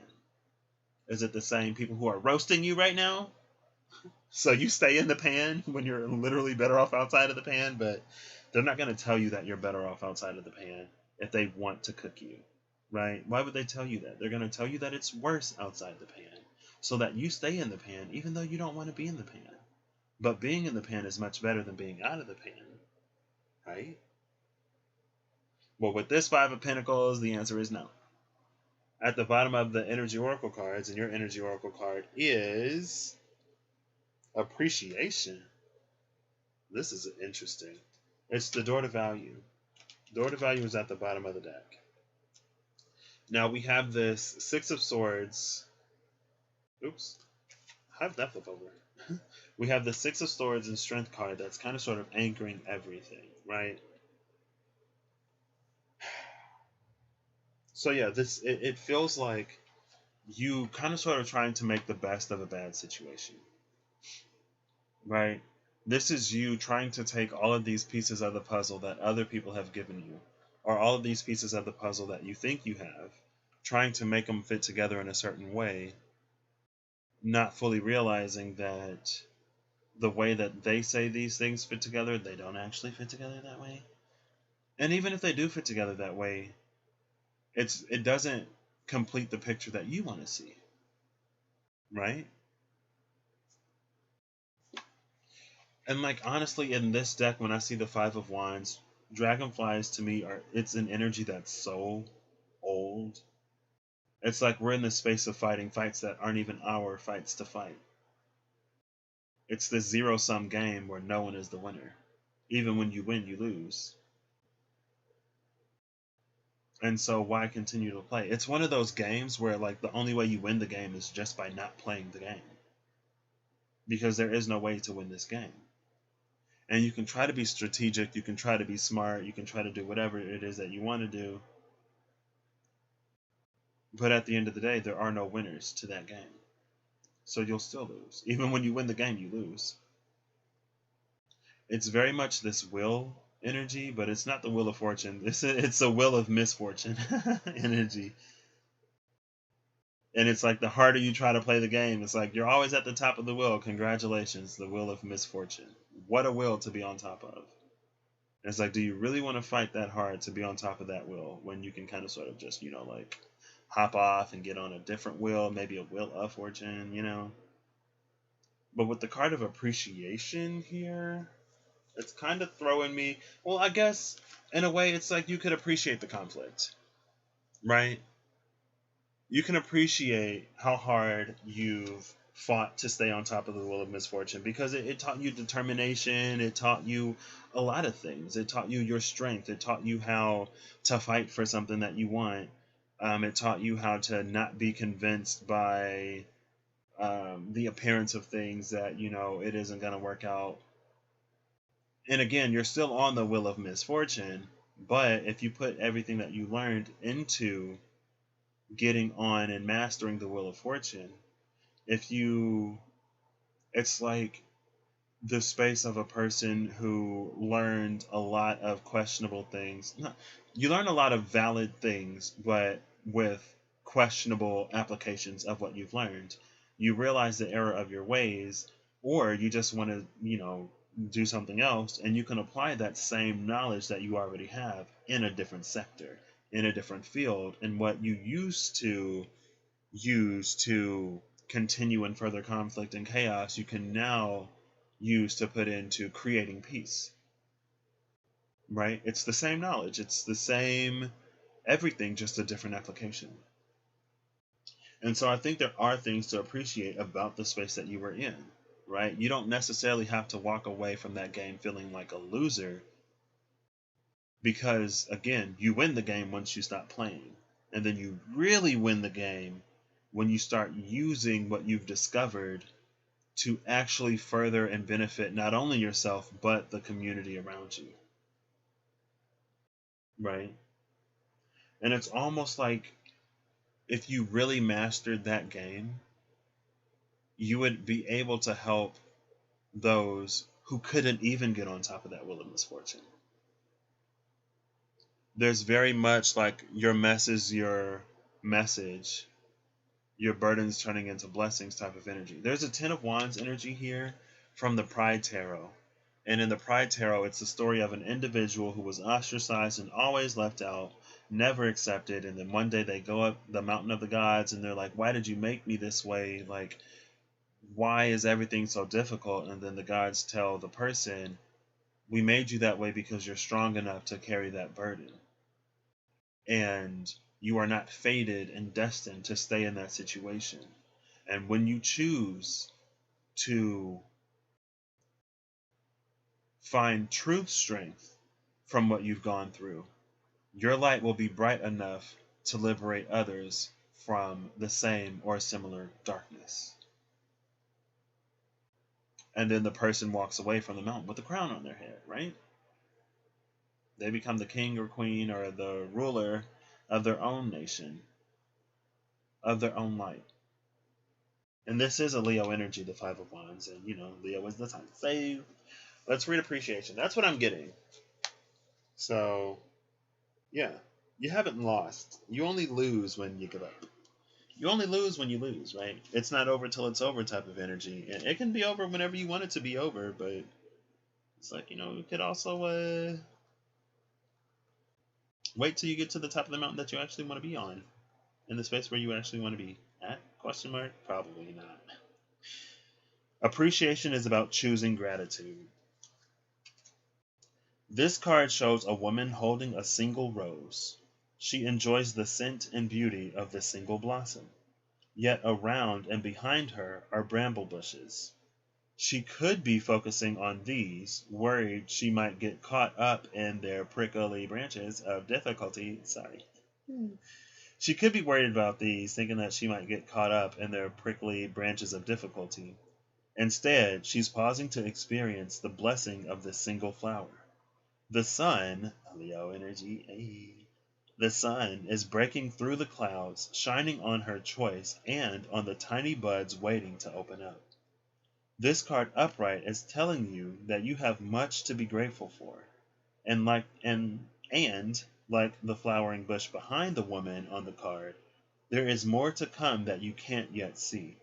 Is it the same people who are roasting you right now? So you stay in the pan when you're literally better off outside of the pan, but they're not going to tell you that you're better off outside of the pan if they want to cook you, right? Why would they tell you that? They're going to tell you that it's worse outside the pan so that you stay in the pan even though you don't want to be in the pan. But being in the pan is much better than being out of the pan, right? Well, with this Five of Pentacles, the answer is no. At the bottom of the Energy Oracle cards, and your Energy Oracle card is Appreciation. This is interesting. It's the Door to Value. Door to Value is at the bottom of the deck. Now we have this Six of Swords. Oops. How did that flip over? We have the Six of Swords and Strength card that's kind of sort of anchoring everything, right? So yeah, it feels like you kind of sort of trying to make the best of a bad situation, right? This is you trying to take all of these pieces of the puzzle that other people have given you, or all of these pieces of the puzzle that you think you have, trying to make them fit together in a certain way, not fully realizing that the way that they say these things fit together, they don't actually fit together that way. And even if they do fit together that way, it doesn't complete the picture that you want to see, right? And like honestly, in this deck, when I see the Five of Wands, dragonflies to me it's an energy that's so old. It's like we're in the space of fighting fights that aren't even our fights to fight. It's this zero-sum game where no one is the winner. Even when you win, you lose. And so why continue to play? It's one of those games where like the only way you win the game is just by not playing the game. Because there is no way to win this game. And you can try to be strategic, you can try to be smart, you can try to do whatever it is that you want to do. But at the end of the day, there are no winners to that game. So you'll still lose. Even when you win the game, you lose. It's very much this will energy, but it's not the wheel of fortune. It's a wheel of misfortune energy. And it's like the harder you try to play the game, it's like you're always at the top of the wheel. Congratulations, the wheel of misfortune. What a wheel to be on top of. And it's like, do you really want to fight that hard to be on top of that wheel when you can kind of sort of just, like hop off and get on a different wheel, maybe a wheel of fortune, But with the card of appreciation here, it's kind of throwing me. Well, I guess in a way, it's like you could appreciate the conflict, right? You can appreciate how hard you've fought to stay on top of the wheel of misfortune because it taught you determination. It taught you a lot of things. It taught you your strength. It taught you how to fight for something that you want. It taught you how to not be convinced by the appearance of things that, it isn't going to work out. And again, you're still on the wheel of misfortune, but if you put everything that you learned into getting on and mastering the wheel of fortune, it's like the space of a person who learned a lot of questionable things. You learn a lot of valid things, but with questionable applications of what you've learned. You realize the error of your ways, or you just want to, do something else, and you can apply that same knowledge that you already have in a different sector, in a different field, and what you used to use to continue in further conflict and chaos, you can now use to put into creating peace. Right? It's the same knowledge. It's the same everything, just a different application. And so I think there are things to appreciate about the space that you were in, right? You don't necessarily have to walk away from that game feeling like a loser because, again, you win the game once you stop playing. And then you really win the game when you start using what you've discovered to actually further and benefit not only yourself, but the community around you. right? And it's almost like if you really mastered that game, you would be able to help those who couldn't even get on top of that wheel of misfortune. There's very much like your mess is your message, your burdens turning into blessings type of energy. There's a Ten of Wands energy here from the Pride Tarot. And in the Pride Tarot, it's the story of an individual who was ostracized and always left out, never accepted. And then one day they go up the mountain of the gods and they're like, why did you make me this way? Like, why is everything so difficult? And then the gods tell the person, we made you that way because you're strong enough to carry that burden. And you are not fated and destined to stay in that situation. And when you choose to find truth strength from what you've gone through, your light will be bright enough to liberate others from the same or similar darkness. And then the person walks away from the mountain with a crown on their head, right? They become the king or queen or the ruler of their own nation, of their own light. And this is a Leo energy, the Five of Wands. And, Leo is the sign to save. Let's read appreciation. That's what I'm getting. So, yeah. You haven't lost. You only lose when you give up. You only lose when you lose, right? It's not over till it's over type of energy. And it can be over whenever you want it to be over, but it's like, you could also wait till you get to the top of the mountain that you actually want to be on. In the space where you actually want to be at? Question mark? Probably not. Appreciation is about choosing gratitude. This card shows a woman holding a single rose. She enjoys the scent and beauty of the single blossom. Yet around and behind her are bramble bushes. She could be focusing on these, worried she might get caught up in their prickly branches of difficulty. She could be worried about these, thinking that she might get caught up in their prickly branches of difficulty. Instead, she's pausing to experience the blessing of this single flower. The sun, Leo energy, the sun is breaking through the clouds, shining on her choice and on the tiny buds waiting to open up. This card upright is telling you that you have much to be grateful for. And like the flowering bush behind the woman on the card, there is more to come that you can't yet see.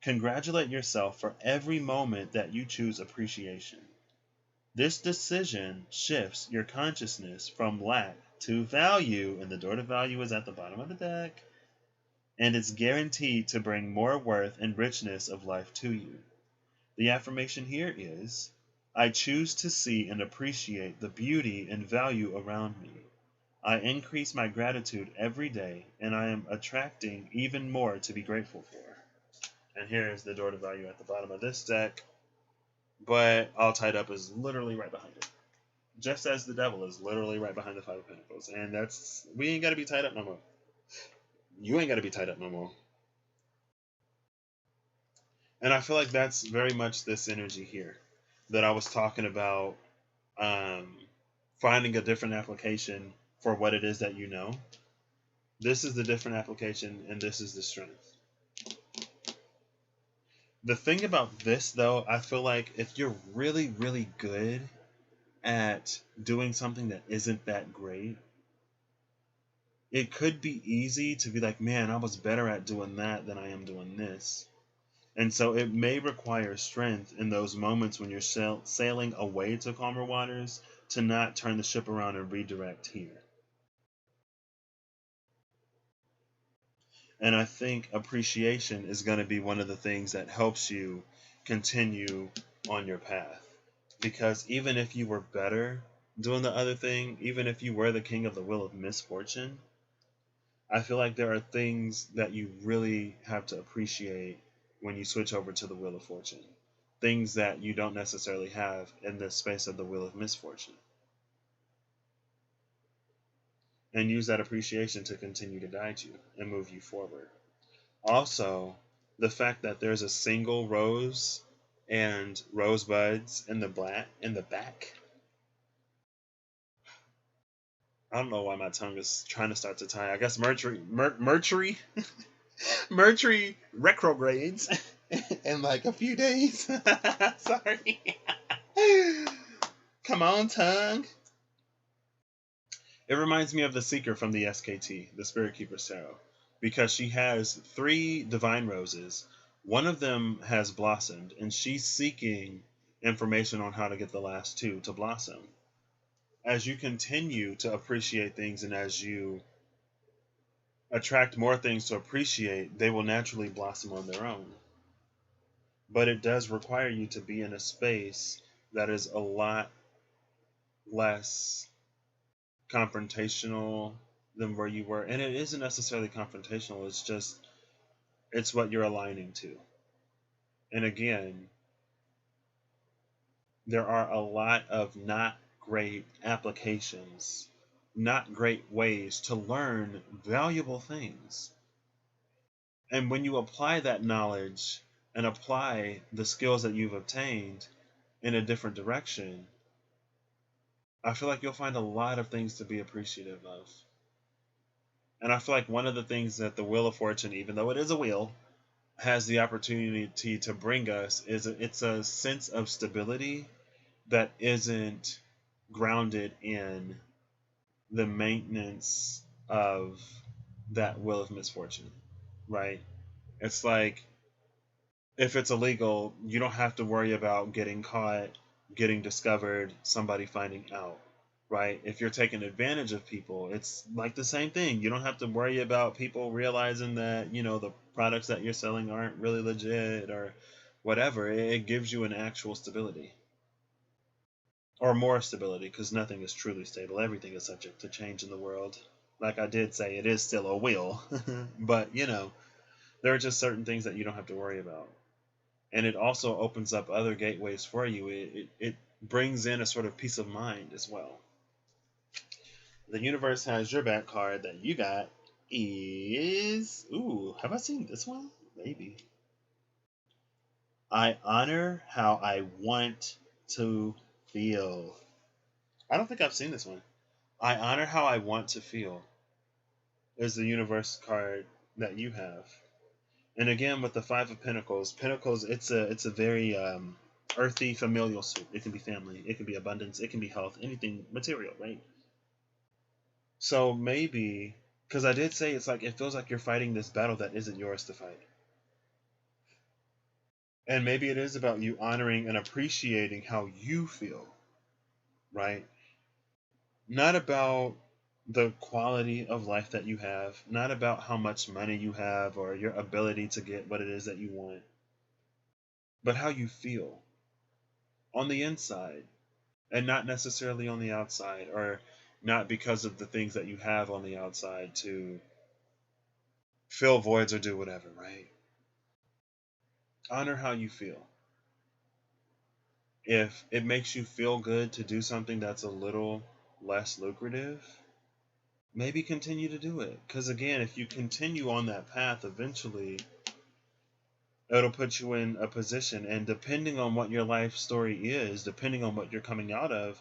Congratulate yourself for every moment that you choose appreciation. This decision shifts your consciousness from lack to value, and the door to value is at the bottom of the deck, and it's guaranteed to bring more worth and richness of life to you. The affirmation here is, I choose to see and appreciate the beauty and value around me. I increase my gratitude every day, and I am attracting even more to be grateful for. And here is the door to value at the bottom of this deck, but all tied up is literally right behind it. Just as the devil is literally right behind the Five of Pentacles. And we ain't got to be tied up no more. You ain't got to be tied up no more. And I feel like that's very much this energy here that I was talking about, finding a different application for what it is that you know. This is the different application, and this is the strength. The thing about this, though, I feel like if you're really, really good at doing something that isn't that great, it could be easy to be like, man, I was better at doing that than I am doing this. And so it may require strength in those moments when you're sailing away to calmer waters to not turn the ship around and redirect here. And I think appreciation is going to be one of the things that helps you continue on your path. Because even if you were better doing the other thing, even if you were the king of the wheel of misfortune, I feel like there are things that you really have to appreciate when you switch over to the Wheel of Fortune. Things that you don't necessarily have in the space of the Wheel of Misfortune. And use that appreciation to continue to guide you and move you forward. Also, the fact that there's a single rose and rosebuds in the back, I don't know why my tongue is trying to start to tie. I guess Mercury Mercury retrogrades in like a few days. Sorry. Come on, tongue. It reminds me of the Seeker from the SKT, the Spirit Keeper's Tarot, because she has 3 divine roses. One of them has blossomed, and she's seeking information on how to get the last 2 to blossom. As you continue to appreciate things and as you attract more things to appreciate, they will naturally blossom on their own. But it does require you to be in a space that is a lot less confrontational than where you were. And it isn't necessarily confrontational, it's what you're aligning to. And again, there are a lot of not great applications, not great ways to learn valuable things. And when you apply that knowledge and apply the skills that you've obtained in a different direction, I feel like you'll find a lot of things to be appreciative of. And I feel like one of the things that the Wheel of Fortune, even though it is a wheel, has the opportunity to bring us is it's a sense of stability that isn't grounded in the maintenance of that wheel of misfortune, right? It's like if it's illegal, you don't have to worry about getting caught, getting discovered, somebody finding out, right? If you're taking advantage of people, it's like the same thing. You don't have to worry about people realizing that, the products that you're selling aren't really legit or whatever. It gives you an actual stability or more stability because nothing is truly stable. Everything is subject to change in the world. Like I did say, it is still a wheel, but there are just certain things that you don't have to worry about. And it also opens up other gateways for you. It brings in a sort of peace of mind as well. The universe has your back card that you got is... Ooh, have I seen this one? Maybe. I honor how I want to feel. I don't think I've seen this one. I honor how I want to feel is the universe card that you have. And again, with the 5 of Pentacles, it's a very earthy, familial suit. It can be family, it can be abundance, it can be health, anything material, right? So maybe, because I did say it's like it feels like you're fighting this battle that isn't yours to fight. And maybe it is about you honoring and appreciating how you feel, right? Not about the quality of life that you have, not about how much money you have or your ability to get what it is that you want, but how you feel on the inside and not necessarily on the outside, or not because of the things that you have on the outside to fill voids or do whatever, right? Honor how you feel. If it makes you feel good to do something that's a little less lucrative, maybe continue to do it. Because again, if you continue on that path, eventually it'll put you in a position, and depending on what your life story is, depending on what you're coming out of,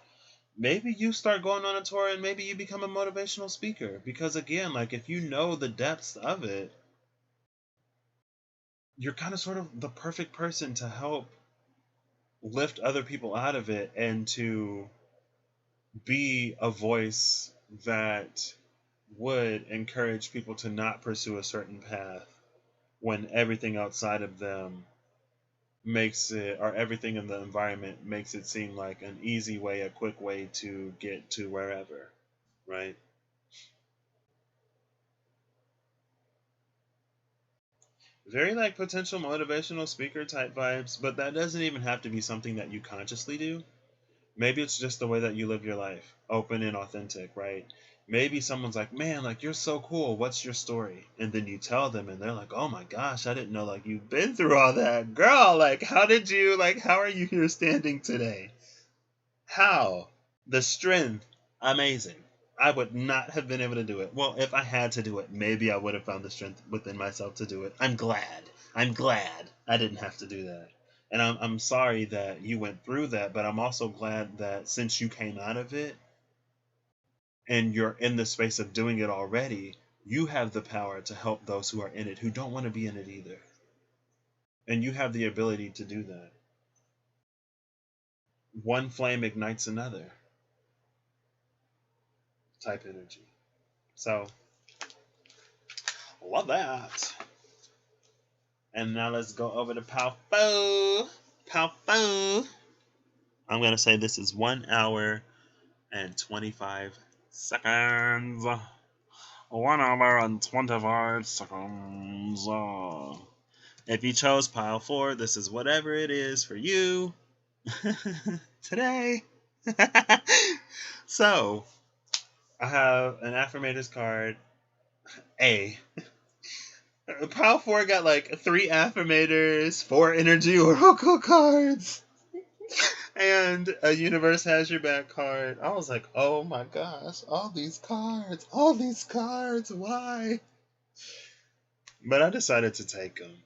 maybe you start going on a tour and maybe you become a motivational speaker. Because again, like if you know the depths of it, you're kind of sort of the perfect person to help lift other people out of it and to be a voice that would encourage people to not pursue a certain path when everything outside of them makes it, or everything in the environment makes it seem like an easy way, a quick way to get to wherever, right? Very like potential motivational speaker type vibes, but that doesn't even have to be something that you consciously do. Maybe it's just the way that you live your life, open and authentic, right? Maybe someone's like, man, like you're so cool. What's your story? And then you tell them and they're like, oh my gosh, I didn't know like you've been through all that. Girl, like how are you here standing today? How? The strength, amazing. I would not have been able to do it. Well, if I had to do it, maybe I would have found the strength within myself to do it. I'm glad. I'm glad I didn't have to do that. And I'm sorry that you went through that, but I'm also glad that since you came out of it, and you're in the space of doing it already, you have the power to help those who are in it who don't want to be in it either. And you have the ability to do that. One flame ignites another type energy. So, love that. And now let's go over to Palfo. Palfo. I'm going to say this is 1 hour and 25 seconds. 1 hour and 25 seconds. If you chose pile 4, this is whatever it is for you today. So, I have an affirmators card. A. Pile 4 got like 3 affirmators, 4 energy oracle cards, and a universe has your back card. I was like, oh my gosh, all these cards, why? But I decided to take them.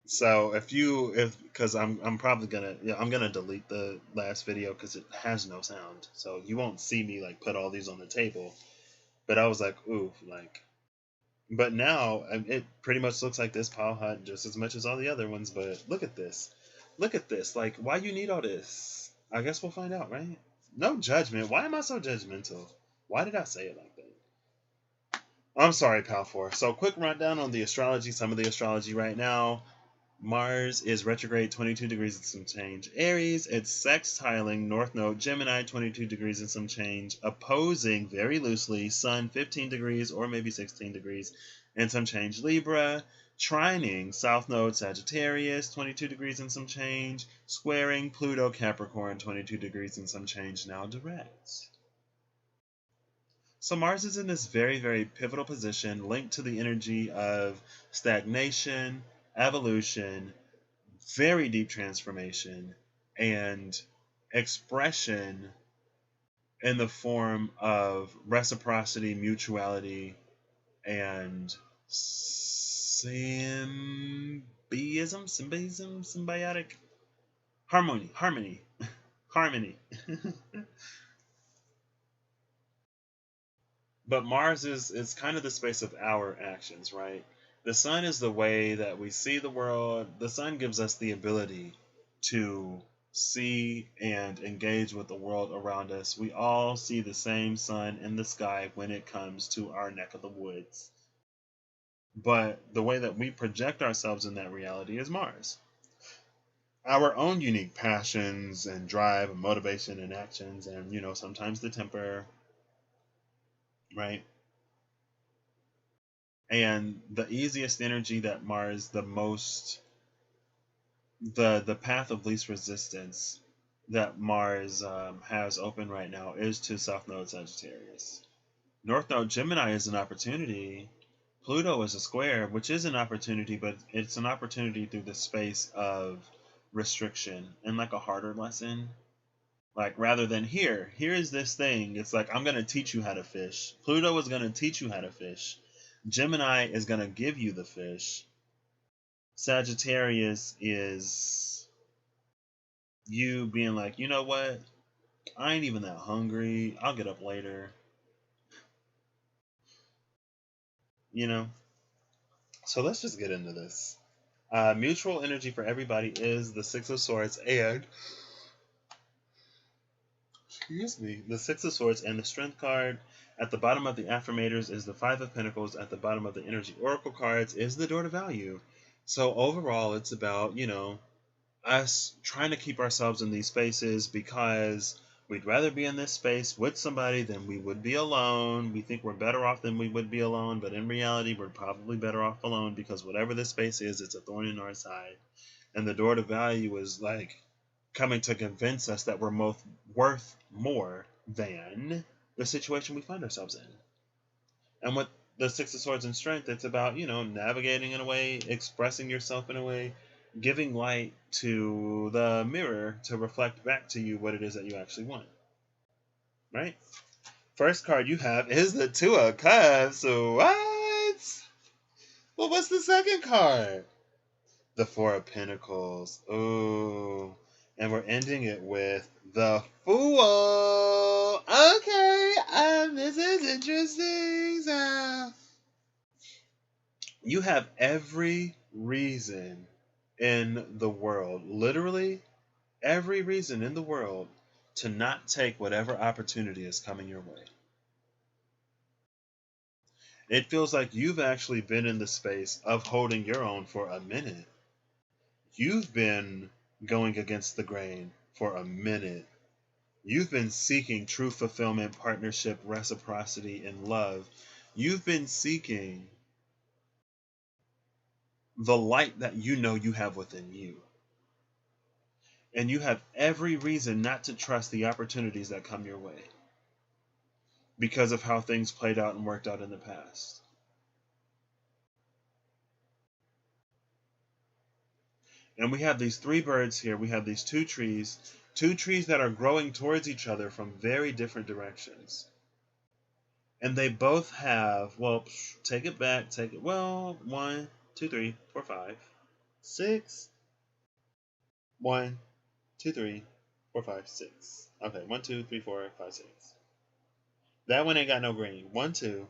So because I'm probably I'm gonna delete the last video because it has no sound, so you won't see me like put all these on the table. But I was like, ooh, like. But now it pretty much looks like this pile had just as much as all the other ones. But look at this. Like, why you need all this? I guess we'll find out, right? No judgment. Why am I so judgmental? Why did I say it like that? I'm sorry, Pal 4. So, quick rundown on the astrology. Some of the astrology right now. Mars is retrograde 22 degrees and some change. Aries, it's sextiling North Node Gemini 22 degrees and some change. Opposing, very loosely, Sun 15 degrees or maybe 16 degrees and some change. Libra, trining South Node Sagittarius 22 degrees and some change. Squaring Pluto Capricorn 22 degrees and some change, now direct. So Mars is in this very, very pivotal position linked to the energy of stagnation, evolution, very deep transformation, and expression in the form of reciprocity, mutuality, and symbiotic harmony. But Mars is kind of the space of our actions, right? The sun is the way that we see the world. The sun gives us the ability to see and engage with the world around us. We all see the same sun in the sky when it comes to our neck of the woods. But the way that we project ourselves in that reality is Mars. Our own unique passions and drive and motivation and actions and, sometimes the temper, right? And the easiest energy that Mars, the path of least resistance that Mars has open right now is to South Node Sagittarius. North Node Gemini is an opportunity. Pluto is a square, which is an opportunity, but it's an opportunity through the space of restriction and like a harder lesson. Like, rather than here is this thing. It's like, I'm going to teach you how to fish. Pluto is going to teach you how to fish. Gemini is going to give you the fish. Sagittarius is you being like, you know what? I ain't even that hungry. I'll get up later. So let's just get into this. Mutual energy for everybody is the Six of Swords and the Six of Swords and the Strength card. At the bottom of the Affirmators is the Five of Pentacles. At the bottom of the Energy Oracle cards is the Door to Value. So overall, it's about, us trying to keep ourselves in these spaces because we'd rather be in this space with somebody than we would be alone. We think we're better off than we would be alone, but in reality, we're probably better off alone because whatever this space is, it's a thorn in our side. And the Door to Value is like coming to convince us that we're both worth more than the situation we find ourselves in. And with the Six of Swords and Strength, it's about, navigating in a way, expressing yourself in a way, giving light to the mirror to reflect back to you what it is that you actually want. Right? First card you have is the Two of Cups. What? Well, what's the second card? The Four of Pentacles. Ooh. And we're ending it with the Fool. Okay, I'm This is interesting. You have every reason in the world, literally every reason in the world, to not take whatever opportunity is coming your way. It feels like you've actually been in the space of holding your own for a minute. You've been going against the grain for a minute. You've been seeking true fulfillment, partnership, reciprocity, and love. You've been seeking the light that you know you have within you. And you have every reason not to trust the opportunities that come your way because of how things played out and worked out in the past. And we have these three birds here. We have these two trees that are growing towards each other from very different directions. And they both have, well, take it back, well, 1, 2, 3, 4, 5, 6. 1, 2, 3, 4, 5, 6. Okay, 1, 2, 3, 4, 5, 6. That one ain't got no green. 1, 2,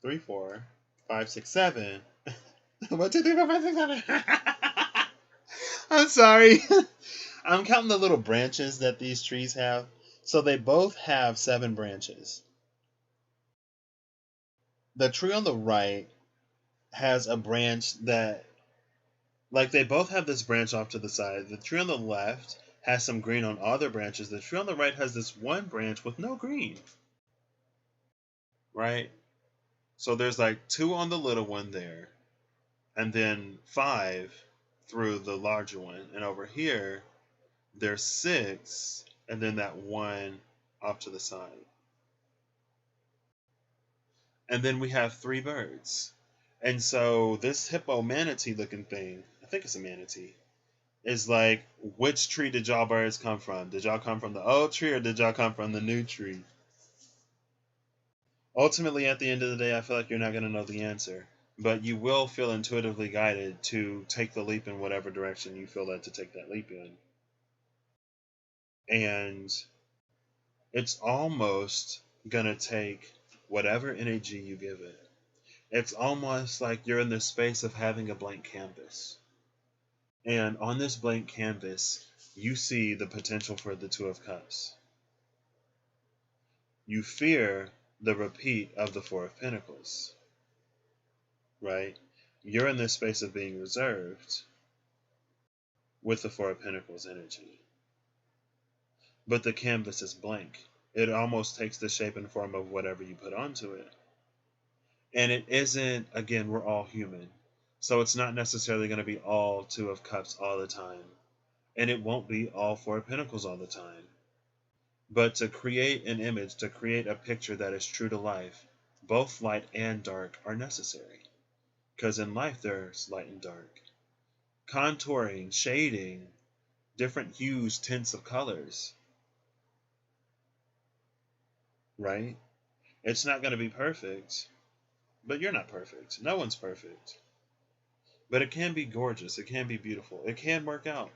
3, 4, 5, 6, 7. 1, 2, 3, 4, 5, 6, 7. I'm sorry. I'm counting the little branches that these trees have. So they both have 7 branches. The tree on the right has a branch that, like, they both have this branch off to the side. The tree on the left has some green on all their branches. The tree on the right has this one branch with no green. Right? So there's like 2 on the little one there, and then 5 through the larger one. And over here, there's 6, and then that one off to the side. And then we have 3 birds. And so this hippo manatee looking thing, I think it's a manatee, is like, which tree did y'all birds come from? Did y'all come from the old tree or did y'all come from the new tree? Ultimately, at the end of the day, I feel like you're not going to know the answer. But you will feel intuitively guided to take the leap in whatever direction you feel led to take that leap in. And it's almost going to take whatever energy you give it. It's almost like you're in the space of having a blank canvas. And on this blank canvas, you see the potential for the 2 of Cups. You fear the repeat of the 4 of Pentacles. Right? You're in this space of being reserved with the 4 of Pentacles energy. But the canvas is blank. It almost takes the shape and form of whatever you put onto it. And it isn't, again, we're all human. So it's not necessarily going to be all 2 of Cups all the time. And it won't be all 4 of Pentacles all the time. But to create an image, to create a picture that is true to life, both light and dark are necessary. Because in life there's light and dark. Contouring, shading, different hues, tints of colors. Right? It's not going to be perfect, but you're not perfect. No one's perfect. But it can be gorgeous. It can be beautiful. It can work out.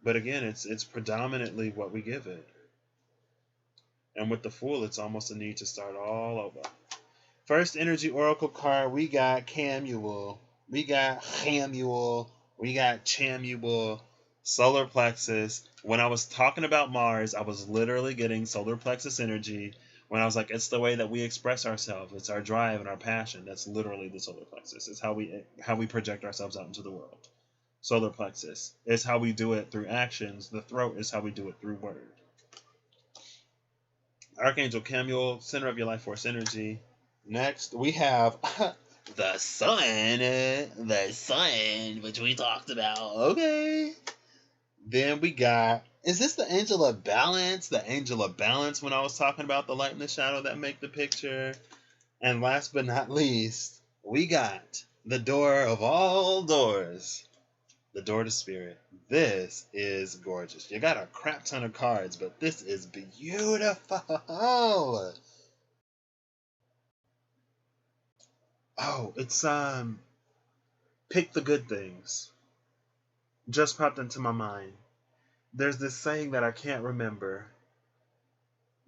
But again, it's predominantly what we give it. And with the Fool, it's almost a need to start all over. First energy oracle card, we got Camuel. We got Hamuel. We got Chamuel. Solar plexus. When I was talking about Mars, I was literally getting solar plexus energy. When I was like, it's the way that we express ourselves. It's our drive and our passion. That's literally the solar plexus. It's how we project ourselves out into the world. Solar plexus is how we do it through actions. The throat is how we do it through word. Archangel Camuel, center of your life force energy. Next, we have the sun, which we talked about. Okay. Then we got, is this the angel of balance? The angel of balance when I was talking about the light and the shadow that make the picture. And last but not least, we got the door of all doors. The door to spirit. This is gorgeous. You got a crap ton of cards, but this is beautiful. Oh, it's pick the good things. Just popped into my mind. There's this saying that I can't remember.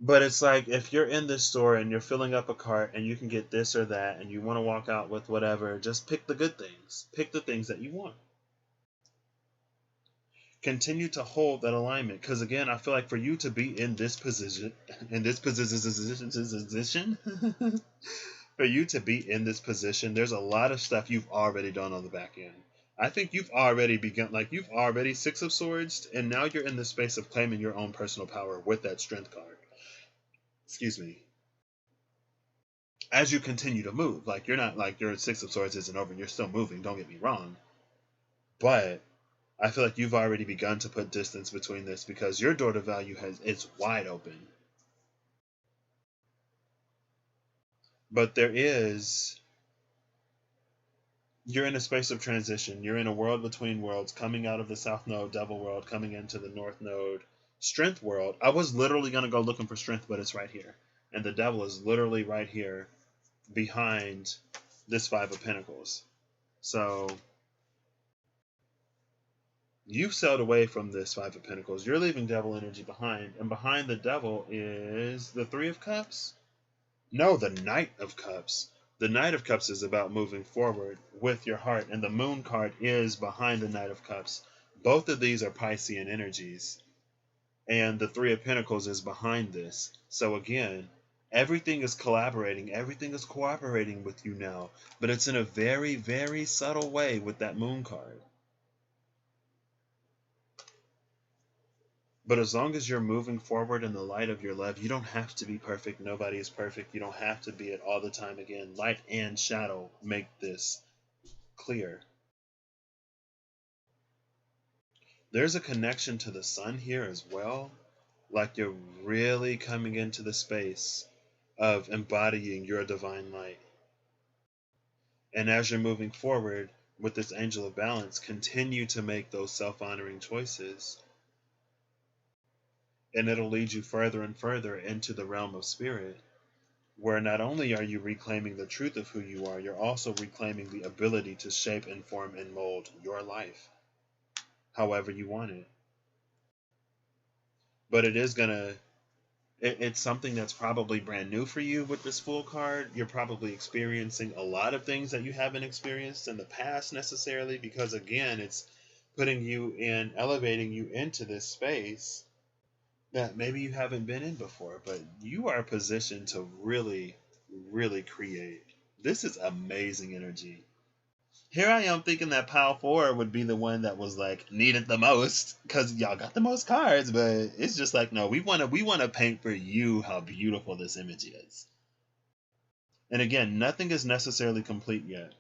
But it's like if you're in this store and you're filling up a cart and you can get this or that and you want to walk out with whatever, just pick the good things. Pick the things that you want. Continue to hold that alignment, because again, I feel like for you to be in this position, for you to be in this position, there's a lot of stuff you've already done on the back end. I think you've already begun, like you've already Six of Swords, and now you're in the space of claiming your own personal power with that Strength card. Excuse me. As you continue to move, like you're not like your Six of Swords isn't over, you're still moving, don't get me wrong. But I feel like you've already begun to put distance between this because your door to value it's wide open. But you're in a space of transition. You're in a world between worlds, coming out of the South Node, Devil World, coming into the North Node, Strength World. I was literally going to go looking for Strength, but it's right here. And the Devil is literally right here behind this Five of Pentacles. So you've sailed away from this Five of Pentacles. You're leaving Devil energy behind. And behind the Devil is the Three of Cups. No, the Knight of Cups. The Knight of Cups is about moving forward with your heart, and the Moon card is behind the Knight of Cups. Both of these are Piscean energies, and the Three of Pentacles is behind this. So again, everything is collaborating, everything is cooperating with you now, but it's in a very, very subtle way with that Moon card. But as long as you're moving forward in the light of your love, you don't have to be perfect. Nobody is perfect. You don't have to be it all the time. Again, light and shadow make this clear. There's a connection to the sun here as well. Like you're really coming into the space of embodying your divine light. And as you're moving forward with this angel of balance, continue to make those self-honoring choices. And it'll lead you further and further into the realm of spirit, where not only are you reclaiming the truth of who you are, you're also reclaiming the ability to shape and form and mold your life however you want it. But it's something that's probably brand new for you with this Fool card. You're probably experiencing a lot of things that you haven't experienced in the past necessarily, because again, it's putting you in, elevating you into this space that maybe you haven't been in before, but you are positioned to really, really create. This is amazing energy. Here I am thinking that Pile 4 would be the one that was like needed the most because y'all got the most cards, but it's just like, no, we wanna paint for you how beautiful this image is. And again, nothing is necessarily complete yet.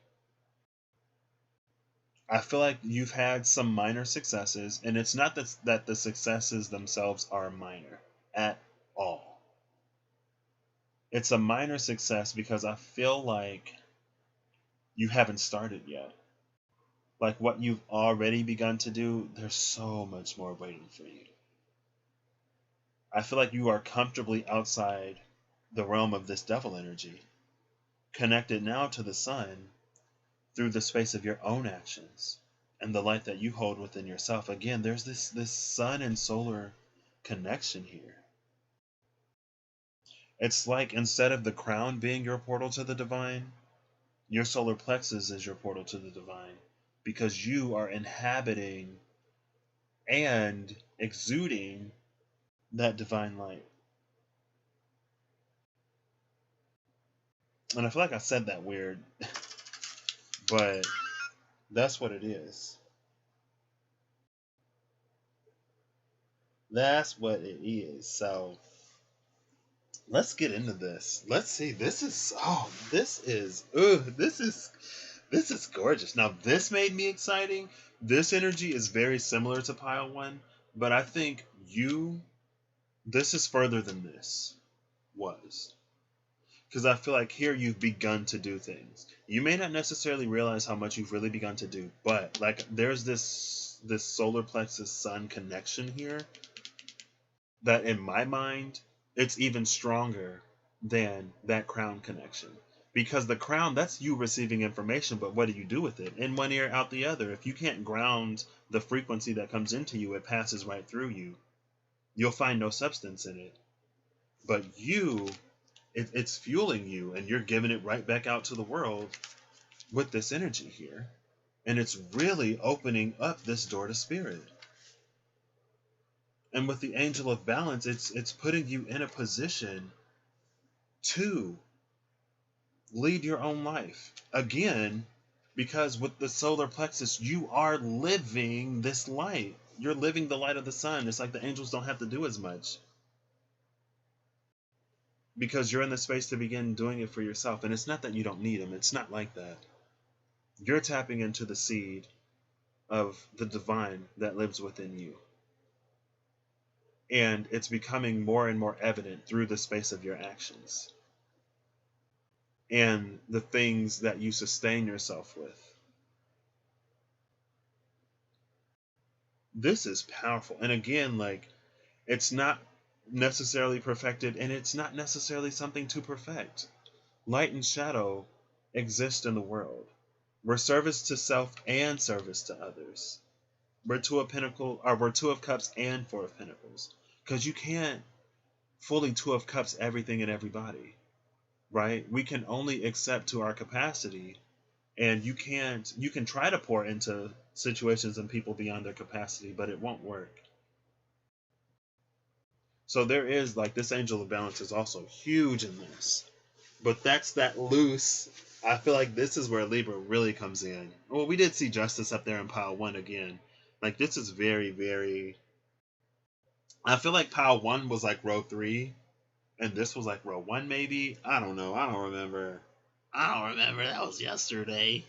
I feel like you've had some minor successes, and it's not that the successes themselves are minor at all. It's a minor success because I feel like you haven't started yet. Like what you've already begun to do, there's so much more waiting for you. I feel like you are comfortably outside the realm of this devil energy, connected now to the sun through the space of your own actions and the light that you hold within yourself. Again, there's this sun and solar connection here. It's like instead of the crown being your portal to the divine, your solar plexus is your portal to the divine, because you are inhabiting and exuding that divine light. And I feel like I said that weird, but that's what it is. That's what it is. So let's get into this. Let's see. This is gorgeous. Now this made me exciting. This energy is very similar to Pile 1, but I think this is further than this was. Because I feel like here you've begun to do things. You may not necessarily realize how much you've really begun to do, but like there's this solar plexus sun connection here that in my mind, it's even stronger than that crown connection. Because the crown, that's you receiving information, but what do you do with it? In one ear, out the other. If you can't ground the frequency that comes into you, it passes right through you. You'll find no substance in it. But it's fueling you, and you're giving it right back out to the world with this energy here. And it's really opening up this door to spirit. And with the angel of balance, it's putting you in a position to lead your own life. Again, because with the solar plexus, you are living this light. You're living the light of the sun. It's like the angels don't have to do as much, because you're in the space to begin doing it for yourself. And it's not that you don't need them. It's not like that. You're tapping into the seed of the divine that lives within you. And it's becoming more and more evident through the space of your actions and the things that you sustain yourself with. This is powerful. And again, like, it's not necessarily perfected, and it's not necessarily something to perfect. Light and shadow exist in the world. We're service to self and service to others. We're two of cups and four of pentacles. Because you can't fully two of cups everything and everybody, right? We can only accept to our capacity, and you can try to pour into situations and people beyond their capacity, but it won't work. So there is, like, this angel of balance is also huge in this. But that's that loose. I feel like this is where Libra really comes in. Well, we did see justice up there in pile 1 again. Like, this is very, very... I feel like pile 1 was like row 3, and this was like row 1 maybe. I don't know. I don't remember. That was yesterday.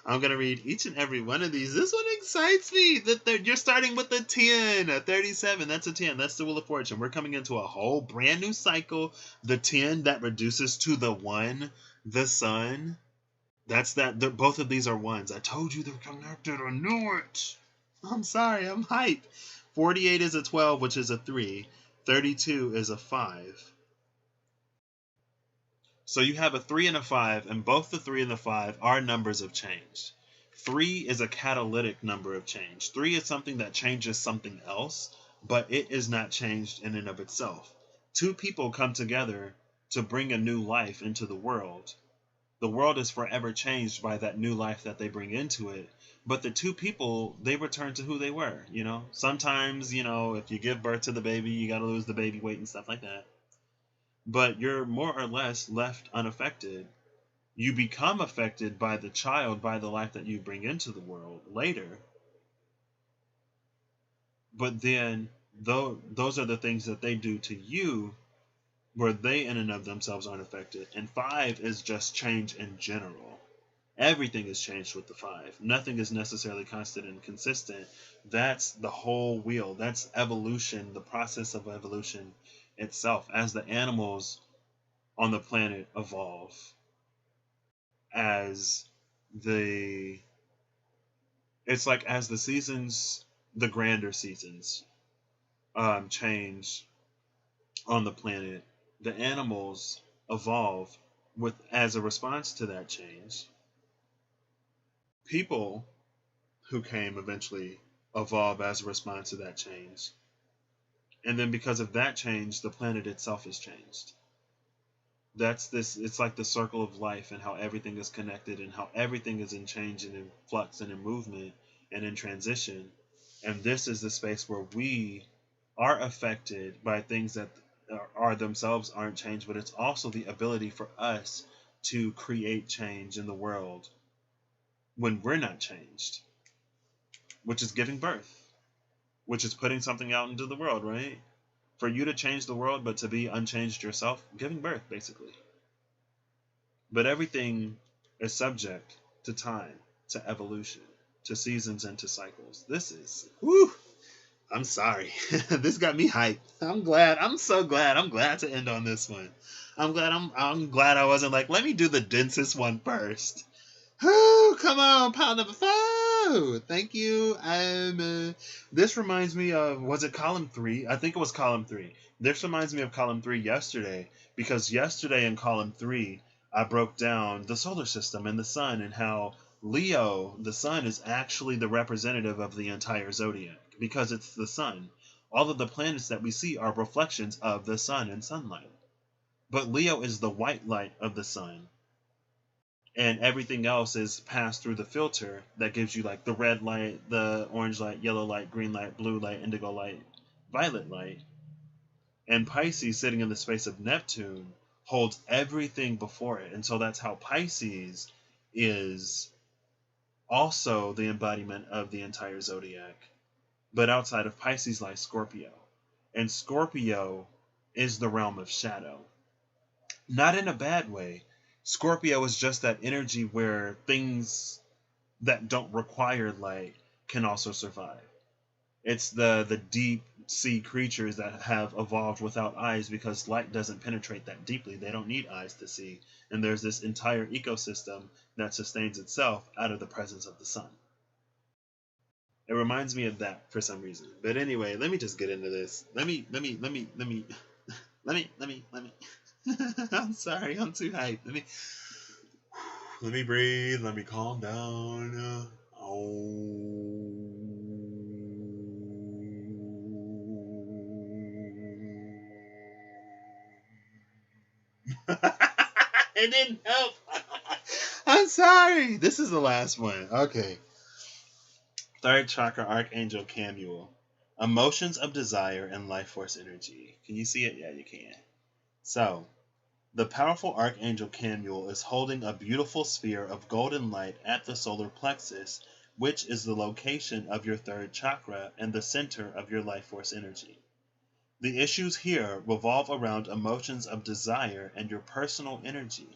I'm going to read each and every one of these. This one excites me. You're starting with a 10, a 37. That's a 10. That's the Wheel of Fortune. We're coming into a whole brand new cycle. The 10 that reduces to the 1, the sun. That's that. Both of these are 1s. I told you they're connected. I knew it. I'm sorry. I'm hyped. 48 is a 12, which is a 3. 32 is a 5. So you have a 3 and a 5, and both the 3 and the 5 are numbers of change. 3 is a catalytic number of change. 3 is something that changes something else, but it is not changed in and of itself. 2 people come together to bring a new life into the world. The world is forever changed by that new life that they bring into it. But the 2 people, they return to who they were, you know? Sometimes, you know, if you give birth to the baby, you got to lose the baby weight and stuff like that. But you're more or less left unaffected. You become affected by the child, by the life that you bring into the world later. But then those are the things that they do to you, where they in and of themselves aren't affected. And 5 is just change in general. Everything is changed with the 5. Nothing is necessarily constant and consistent. That's the whole wheel. That's evolution, the process of evolution itself, as the animals on the planet evolve, as the seasons, the grander seasons change on the planet, the animals evolve as a response to that change. People who came eventually evolve as a response to that change. And then because of that change, the planet itself is changed. It's like the circle of life, and how everything is connected, and how everything is in change and in flux and in movement and in transition. And this is the space where we are affected by things that are themselves aren't changed, but it's also the ability for us to create change in the world when we're not changed, which is giving birth, which is putting something out into the world, right? For you to change the world, but to be unchanged yourself, giving birth, basically. But everything is subject to time, to evolution, to seasons, and to cycles. This is, whew, I'm sorry. This got me hyped. I'm glad. I'm so glad. I'm glad to end on this one. I'm glad I wasn't like, let me do the densest one first. Oh, come on, pile number 5. Thank you. This reminds me of, was it column 3? I think it was column 3. This reminds me of column 3 yesterday, because yesterday in column 3, I broke down the solar system and the sun, and how Leo, the sun, is actually the representative of the entire zodiac, because it's the sun. All of the planets that we see are reflections of the sun and sunlight. But Leo is the white light of the sun, and everything else is passed through the filter that gives you like the red light, the orange light, yellow light, green light, blue light, indigo light, violet light. And Pisces, sitting in the space of Neptune, holds everything before it. And so that's how Pisces is also the embodiment of the entire zodiac. But outside of Pisces lies Scorpio. And Scorpio is the realm of shadow. Not in a bad way. Scorpio is just that energy where things that don't require light can also survive. It's the deep sea creatures that have evolved without eyes because light doesn't penetrate that deeply. They don't need eyes to see. And there's this entire ecosystem that sustains itself out of the presence of the sun. It reminds me of that for some reason. But anyway, let me just get into this. Let me. I'm sorry, I'm too hyped. Let me breathe. Let me calm down. It didn't help. I'm sorry. This is the last one. Okay. Third chakra, Archangel Camuel. Emotions of desire and life force energy. Can you see it? Yeah, you can. So, the powerful Archangel Camuel is holding a beautiful sphere of golden light at the solar plexus, which is the location of your third chakra and the center of your life force energy. The issues here revolve around emotions of desire and your personal energy.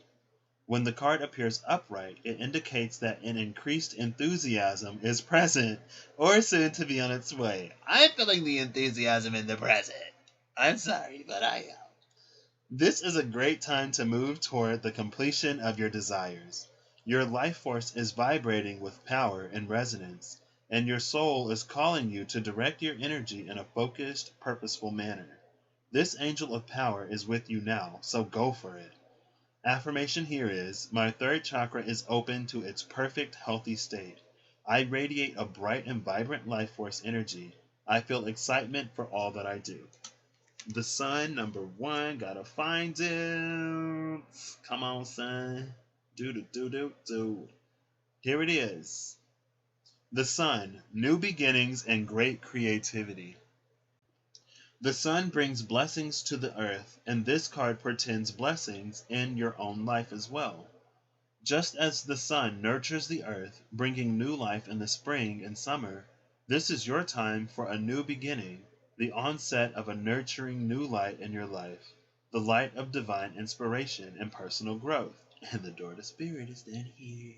When the card appears upright, it indicates that an increased enthusiasm is present or soon to be on its way. I'm feeling the enthusiasm in the present. I'm sorry, but I am. This is a great time to move toward the completion of your desires. Your life force is vibrating with power and resonance, and your soul is calling you to direct your energy in a focused, purposeful manner. This angel of power is with you now, so go for it. Affirmation here is, my third chakra is open to its perfect, healthy state. I radiate a bright and vibrant life force energy. I feel excitement for all that I do. The sun, number 1, gotta find it. Come on, son. Do. Here it is. The sun, new beginnings and great creativity. The sun brings blessings to the earth, and this card portends blessings in your own life as well. Just as the sun nurtures the earth, bringing new life in the spring and summer, this is your time for a new beginning, the onset of a nurturing new light in your life, the light of divine inspiration and personal growth. And the door to spirit is down here.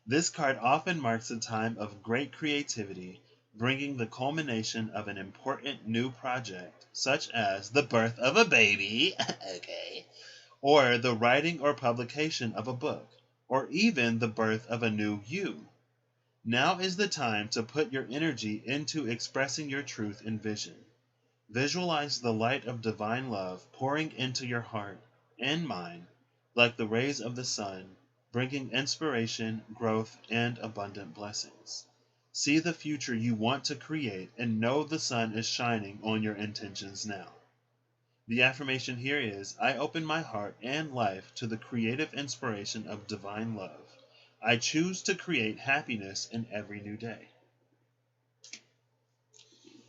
This card often marks a time of great creativity, bringing the culmination of an important new project, such as the birth of a baby, okay, or the writing or publication of a book, or even the birth of a new you. Now is the time to put your energy into expressing your truth and vision. Visualize the light of divine love pouring into your heart and mind, like the rays of the sun, bringing inspiration, growth, and abundant blessings. See the future you want to create and know the sun is shining on your intentions now. The affirmation here is, I open my heart and life to the creative inspiration of divine love. I choose to create happiness in every new day.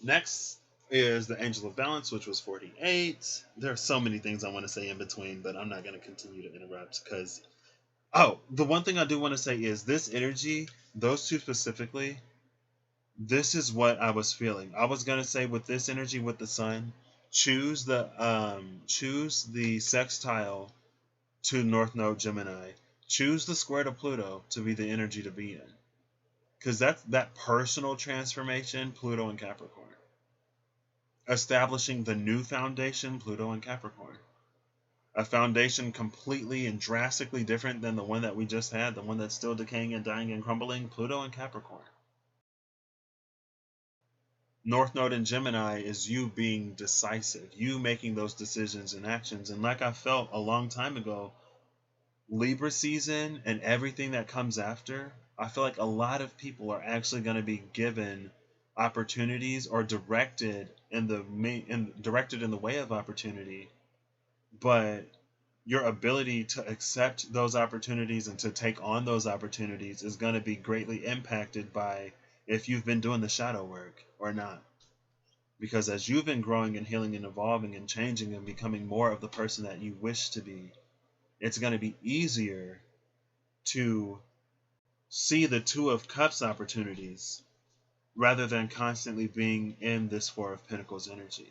Next is the Angel of Balance, which was 48. There are so many things I want to say in between, but I'm not going to continue to interrupt because... Oh, the one thing I do want to say is this energy, those two specifically, this is what I was feeling. I was going to say with this energy with the sun, choose the sextile to North Node Gemini. Choose the square to Pluto to be the energy to be in. Because that's that personal transformation, Pluto and Capricorn. Establishing the new foundation, Pluto and Capricorn. A foundation completely and drastically different than the one that we just had, the one that's still decaying and dying and crumbling, Pluto and Capricorn. North Node in Gemini is you being decisive, you making those decisions and actions. And like I felt a long time ago, Libra season and everything that comes after, I feel like a lot of people are actually going to be given opportunities or directed in the way of opportunity, but your ability to accept those opportunities and to take on those opportunities is going to be greatly impacted by if you've been doing the shadow work or not. Because as you've been growing and healing and evolving and changing and becoming more of the person that you wish to be, it's going to be easier to see the Two of Cups opportunities rather than constantly being in this Four of Pentacles energy.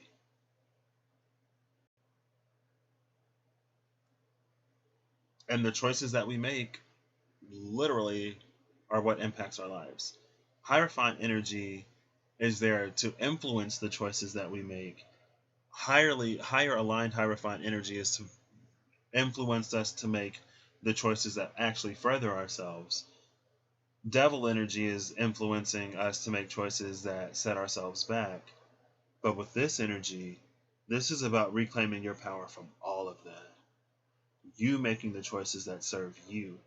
And the choices that we make literally are what impacts our lives. Hierophant energy is there to influence the choices that we make. Higher aligned Hierophant energy is to influence us to make the choices that actually further ourselves. Devil energy is influencing us to make choices that set ourselves back. But with this energy, this is about reclaiming your power from all of that. You making the choices that serve you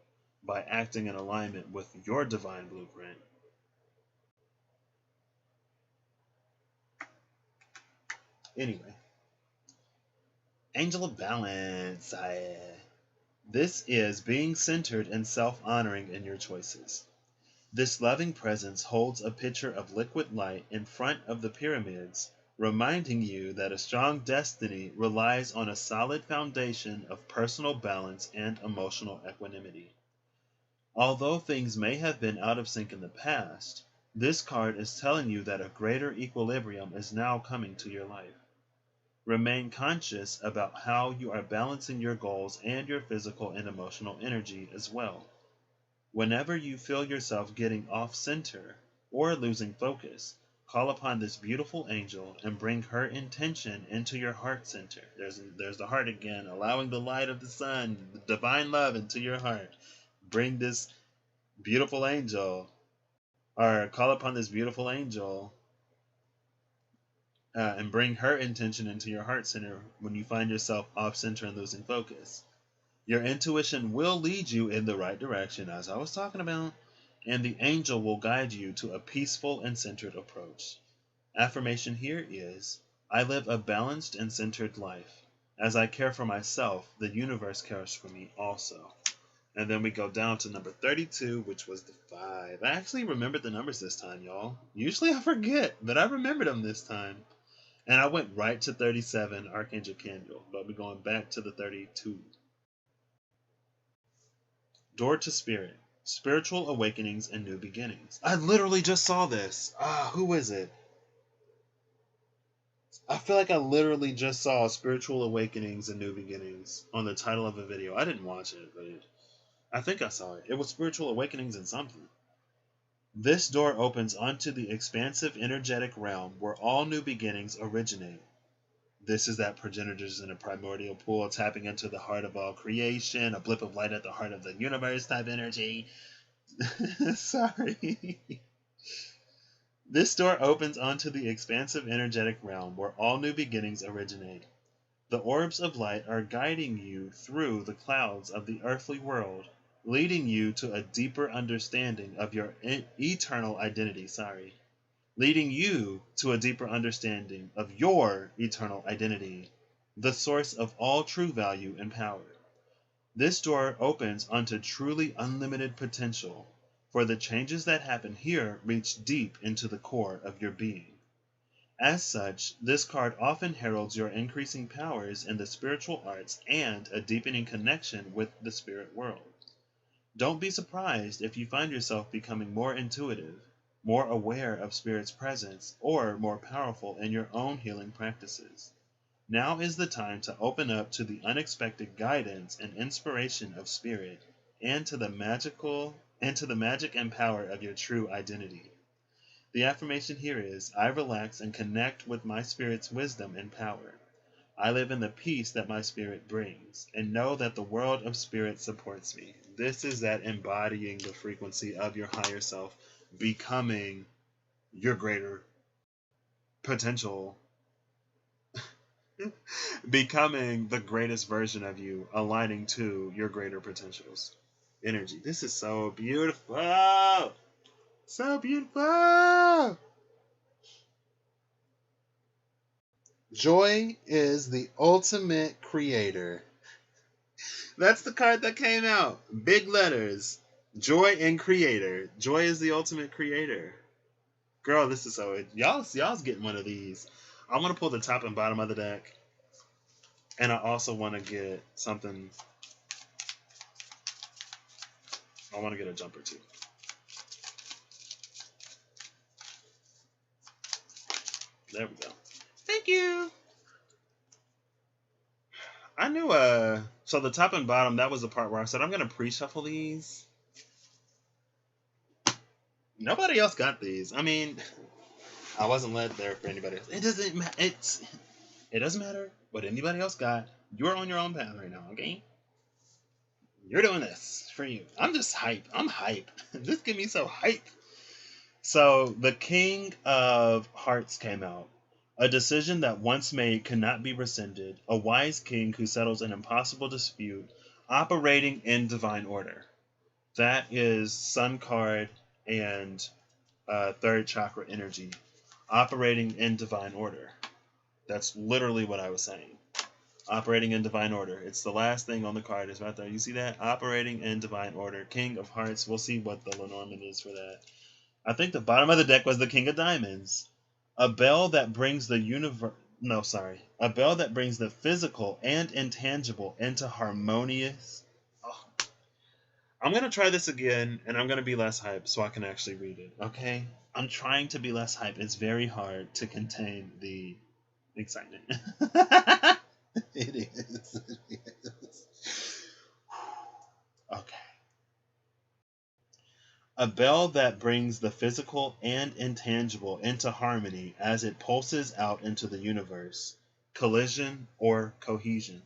by acting in alignment with your divine blueprint. Anyway, Angel of Balance. This is being centered and self-honoring in your choices. This loving presence holds a pitcher of liquid light in front of the pyramids, reminding you that a strong destiny relies on a solid foundation of personal balance and emotional equanimity. Although things may have been out of sync in the past, this card is telling you that a greater equilibrium is now coming to your life. Remain conscious about how you are balancing your goals and your physical and emotional energy as well. Whenever you feel yourself getting off center or losing focus, call upon this beautiful angel and bring her intention into your heart center. There's the heart again, allowing the light of the sun, the divine love into your heart. Bring this beautiful angel, or call upon this beautiful angel and bring her intention into your heart center when you find yourself off center and losing focus. Your intuition will lead you in the right direction, as I was talking about, and the angel will guide you to a peaceful and centered approach. Affirmation here is, I live a balanced and centered life. As I care for myself, the universe cares for me also. And then we go down to number 32, which was the 5. I actually remembered the numbers this time, y'all. Usually I forget, but I remembered them this time. And I went right to 37, Archangel Candle, but we're going back to the 32. Door to Spirit, Spiritual Awakenings and New Beginnings. I literally just saw this. Who is it? I feel like I literally just saw Spiritual Awakenings and New Beginnings on the title of a video. I didn't watch it, but I think I saw it. It was Spiritual Awakenings and something. This door opens onto the expansive energetic realm where all new beginnings originate. This is that progenitors in a primordial pool tapping into the heart of all creation, a blip of light at the heart of the universe type energy. Sorry. This door opens onto the expansive energetic realm where all new beginnings originate. The orbs of light are guiding you through the clouds of the earthly world, leading you to a deeper understanding of your eternal identity. Leading you to a deeper understanding of your eternal identity, the source of all true value and power. This door opens onto truly unlimited potential, for the changes that happen here reach deep into the core of your being. As such, this card often heralds your increasing powers in the spiritual arts and a deepening connection with the spirit world. Don't be surprised if you find yourself becoming more intuitive, more aware of Spirit's presence, or more powerful in your own healing practices. Now is the time to open up to the unexpected guidance and inspiration of Spirit, and to the magic and power of your true identity. The affirmation here is, I relax and connect with my Spirit's wisdom and power. I live in the peace that my Spirit brings, and know that the world of Spirit supports me. This is that embodying the frequency of your higher self, becoming your greater potential, becoming the greatest version of you, aligning to your greater potentials. Energy. This is so beautiful. So beautiful. Joy is the ultimate creator. That's the card that came out. Big letters. Joy and creator. Joy is the ultimate creator. Girl, this is so... Y'all's getting one of these. I want to pull the top and bottom of the deck. And I also want to get something... I want to get a jumper too. There we go. Thank you. I knew so the top and bottom, that was the part where I said I'm gonna pre-shuffle these. Nobody else got these. I mean, I wasn't led there for anybody else. It doesn't matter what anybody else got. You're on your own path right now, okay? You're doing this for you. I'm just hype. I'm hype. This get me so hype. So the King of Hearts came out. A decision that once made cannot be rescinded. A wise king who settles an impossible dispute, operating in divine order. That is Sun card and third chakra energy. Operating in divine order. That's literally what I was saying. Operating in divine order. It's the last thing on the card. It's right there. You see that? Operating in divine order. King of Hearts. We'll see what the Lenormand is for that. I think the bottom of the deck was the King of Diamonds. A bell that brings the A bell that brings the physical and intangible into harmonious. Oh. I'm going to try this again, and I'm going to be less hype so I can actually read it, okay? I'm trying to be less hype. It's very hard to contain the excitement. It is. Okay. A bell that brings the physical and intangible into harmony as it pulses out into the universe. Collision or cohesion.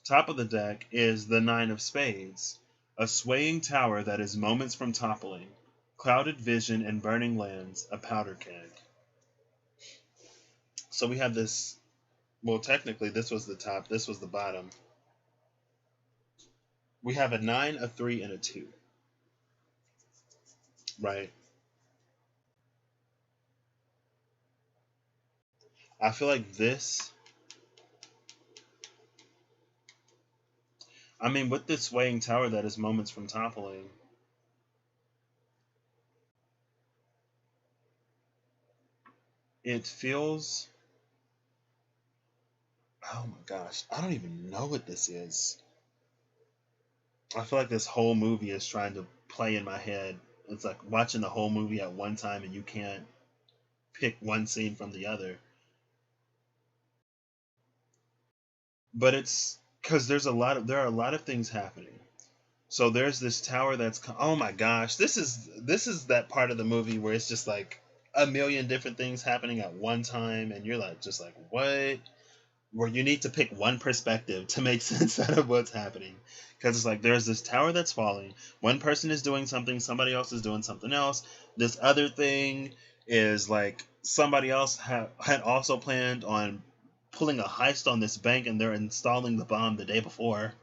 Top of the deck is the Nine of Spades. A swaying tower that is moments from toppling. Clouded vision and burning lands. A powder keg. So we have this... Well, technically, this was the top. This was the bottom. We have a 9, a 3, and a 2. Right. I feel like this... I mean, with this swaying tower that is moments from toppling... It feels... Oh my gosh. I don't even know what this is. I feel like this whole movie is trying to play in my head. It's like watching the whole movie at one time and you can't pick one scene from the other. But it's because there are a lot of things happening. So there's this tower that's... Oh my gosh. This is that part of the movie where it's just like a million different things happening at one time and you're like just like, what? Where you need to pick one perspective to make sense out of what's happening. Because it's like there's this tower that's falling. One person is doing something. Somebody else is doing something else. This other thing is like somebody else had also planned on pulling a heist on this bank and they're installing the bomb the day before.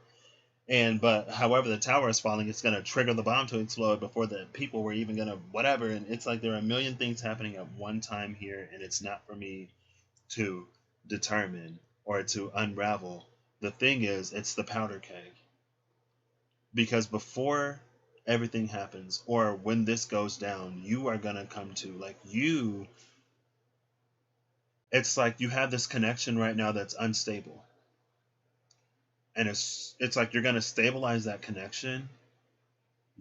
But however the tower is falling, it's going to trigger the bomb to explode before the people were even going to whatever. And it's like there are a million things happening at one time here. And it's not for me to determine or to unravel. The thing is, it's the powder keg. Because before everything happens, or when this goes down, you are going to come to, like, it's like you have this connection right now that's unstable. And it's like you're going to stabilize that connection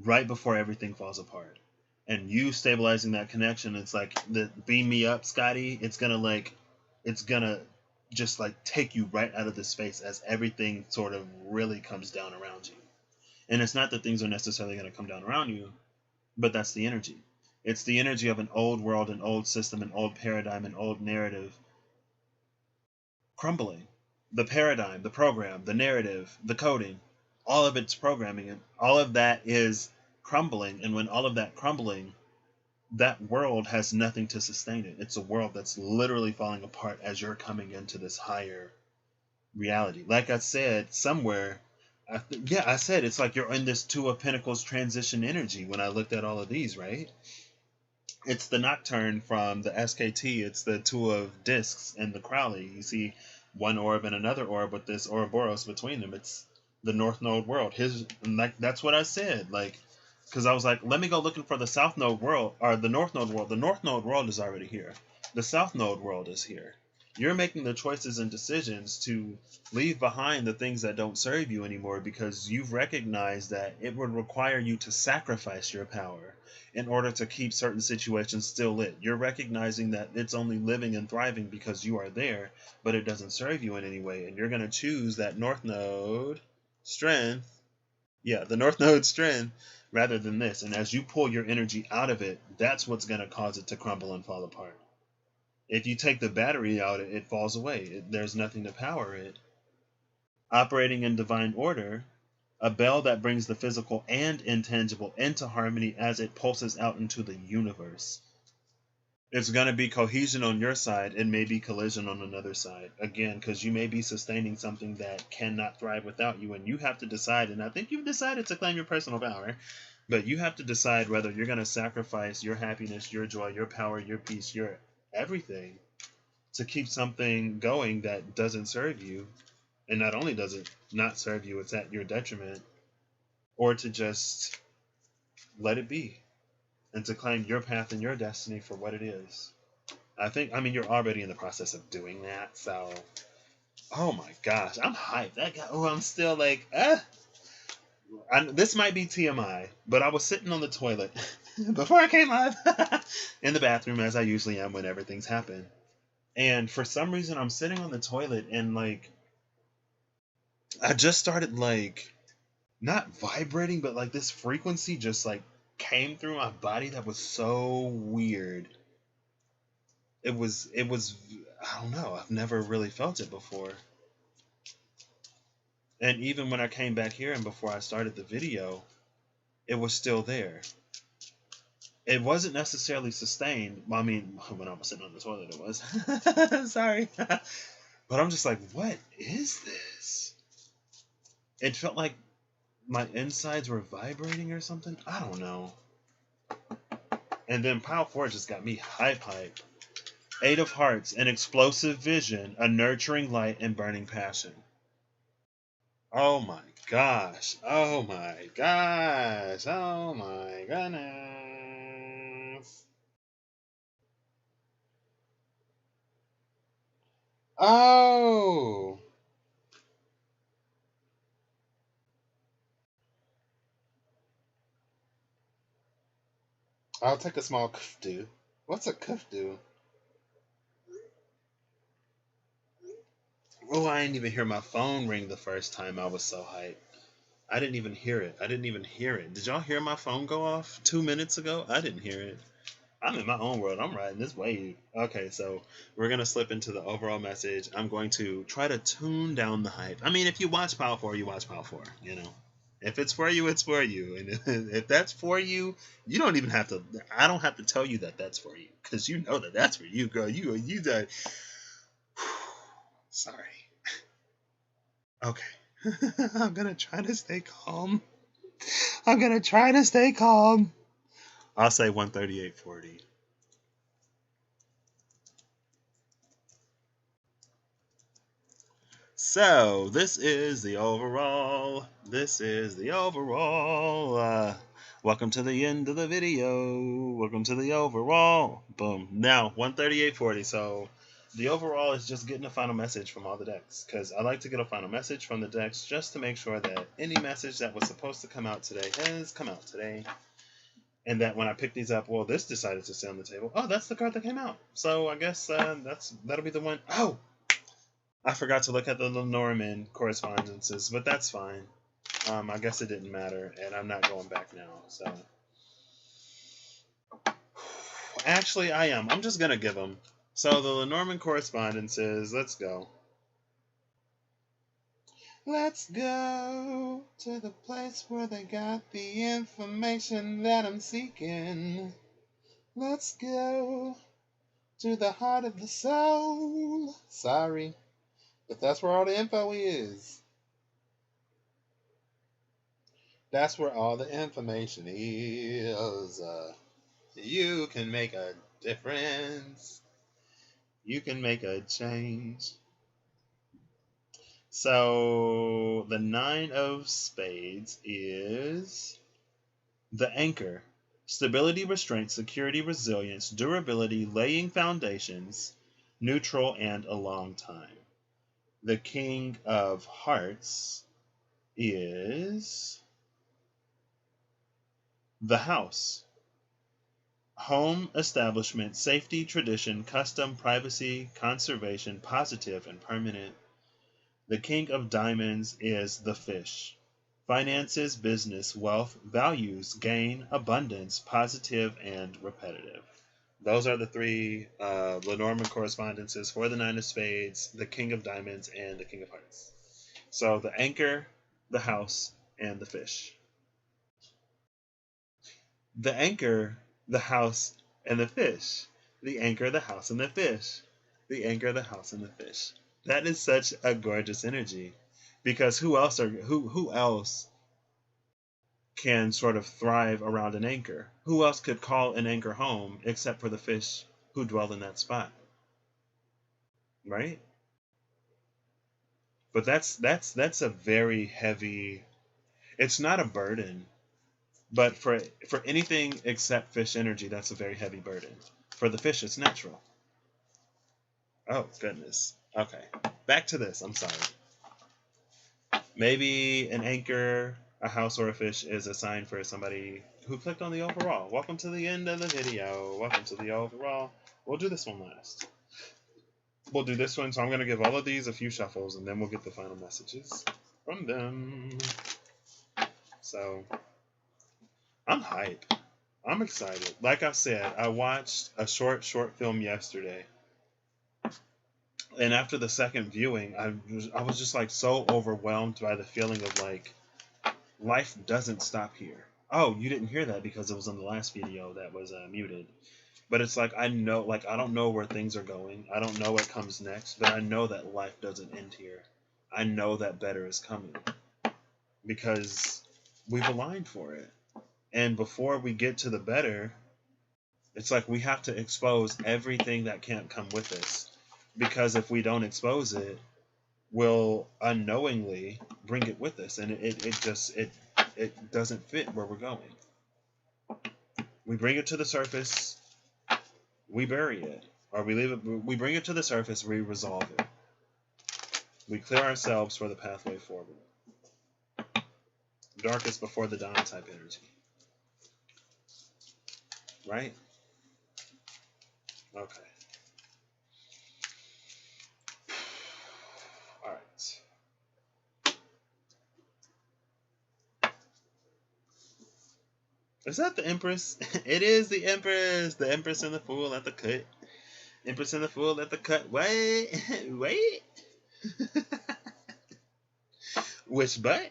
right before everything falls apart. And you stabilizing that connection, it's like, the beam me up, Scotty, it's going to just like take you right out of the space as everything sort of really comes down around you. And it's not that things are necessarily going to come down around you, but that's the energy. It's the energy of an old world, an old system, an old paradigm, an old narrative crumbling. The paradigm, the program, the narrative, the coding, all of it's programming, and all of that is crumbling. And when all of that crumbling, that world has nothing to sustain it. It's a world that's literally falling apart as you're coming into this higher reality. Like I said, somewhere, I said it's like you're in this Two of Pentacles transition energy when I looked at all of these, right? It's the nocturne from the SKT. It's the two of discs and the Crowley. You see one orb and another orb with this Ouroboros between them. It's the North Node world. That's what I said. Like, because I was like, let me go looking for the South Node world or the North Node world. The North Node world is already here. The South Node world is here. You're making the choices and decisions to leave behind the things that don't serve you anymore because you've recognized that it would require you to sacrifice your power in order to keep certain situations still lit. You're recognizing that it's only living and thriving because you are there, but it doesn't serve you in any way. And you're going to choose that North Node strength. Yeah, the North Node strength rather than this. And as you pull your energy out of it, that's what's going to cause it to crumble and fall apart. If you take the battery out, it falls away. There's nothing to power it. Operating in divine order, a bell that brings the physical and intangible into harmony as it pulses out into the universe. It's going to be cohesion on your side. It may be collision on another side. Again, because you may be sustaining something that cannot thrive without you. And you have to decide, and I think you've decided to claim your personal power, but you have to decide whether you're going to sacrifice your happiness, your joy, your power, your peace, your everything to keep something going that doesn't serve you. And not only does it not serve you, it's at your detriment. Or to just let it be and to claim your path and your destiny for what it is. I mean, you're already in the process of doing that. So, oh my gosh, I'm hyped. I'm still like, this might be TMI, but I was sitting on the toilet before I came live in the bathroom, as I usually am whenever things happen. And for some reason, I'm sitting on the toilet and like, I just started like, not vibrating, but like this frequency just like came through my body that was so weird. It was, I don't know, I've never really felt it before. And even when I came back here and before I started the video, it was still there. It wasn't necessarily sustained. I mean, when I was sitting on the toilet, it was. Sorry. But I'm just like, what is this? It felt like my insides were vibrating or something. I don't know. And then Pile 4 just got me hype. 8 of Hearts, an explosive vision, a nurturing light, and burning passion. Oh my gosh. Oh my gosh. Oh my goodness. Oh. I'll take a small kufdu. What's a kufdu? Oh, I didn't even hear my phone ring the first time. I was so hyped. I didn't even hear it. Did y'all hear my phone go off 2 minutes ago? I didn't hear it. I'm in my own world. I'm riding this wave. Okay, so we're going to slip into the overall message. I'm going to try to tune down the hype. I mean, if you watch Pile 4, you watch Pile 4, you know. If it's for you, it's for you. And if that's for you, you don't even have to, I don't have to tell you that that's for you. Because you know that that's for you, girl. You done. Sorry. Okay. I'm going to try to stay calm. I'll say 138.40. So, this is the overall. Welcome to the end of the video. Welcome to the overall. Boom. Now, 138.40. So, the overall is just getting a final message from all the decks. Because I like to get a final message from the decks just to make sure that any message that was supposed to come out today has come out today. And that when I pick these up, well, this decided to stay on the table. Oh, that's the card that came out. So, I guess that'll be the one. Oh! I forgot to look at the Lenormand correspondences, but that's fine. I guess it didn't matter, and I'm not going back now, so. Actually, I am. I'm just going to give them. So, the Lenormand correspondences, let's go. Let's go to the place where they got the information that I'm seeking. Let's go to the heart of the soul. Sorry. But that's where all the info is. That's where all the information is. You can make a difference. You can make a change. So the 9 of spades is the anchor. Stability, restraint, security, resilience, durability, laying foundations, neutral, and a long time. The king of hearts is the house. Home, establishment, safety, tradition, custom, privacy, conservation, positive, and permanent. The king of diamonds is the fish. Finances, business, wealth, values, gain, abundance, positive, and repetitive. Those are the 3 Lenormand correspondences for the 9 of spades, the king of diamonds, and the king of hearts. So the anchor, the house, and the fish. The anchor, the house, and the fish. The anchor, the house, and the fish. The anchor, the house, and the fish. That is such a gorgeous energy, because who else can sort of thrive around an anchor? Who else could call an anchor home except for the fish who dwell in that spot, right? But that's a very heavy. It's not a burden, but for anything except fish energy, that's a very heavy burden. For the fish, it's natural. Oh goodness. Okay, back to this. I'm sorry. Maybe an anchor, a house, or a fish is a sign for somebody who clicked on the overall. Welcome to the end of the video. Welcome to the overall. We'll do this one last. We'll do this one. So I'm going to give all of these a few shuffles, and then we'll get the final messages from them. So I'm hype. I'm excited. Like I said, I watched a short film yesterday. And after the second viewing, I was just like so overwhelmed by the feeling of like life doesn't stop here. Oh, you didn't hear that because it was in the last video that was muted. But it's like I know, like I don't know where things are going. I don't know what comes next, but I know that life doesn't end here. I know that better is coming because we've aligned for it. And before we get to the better, it's like we have to expose everything that can't come with us. Because if we don't expose it, we'll unknowingly bring it with us, and it doesn't fit where we're going. We bring it to the surface, we bury it, or we leave it. We bring it to the surface, we resolve it. We clear ourselves for the pathway forward. Darkest before the dawn type energy, right? Okay. All right. Is that the Empress? It is the Empress. The Empress and the Fool at the cut. Empress and the Fool at the cut. Wait. Wait. Which butt?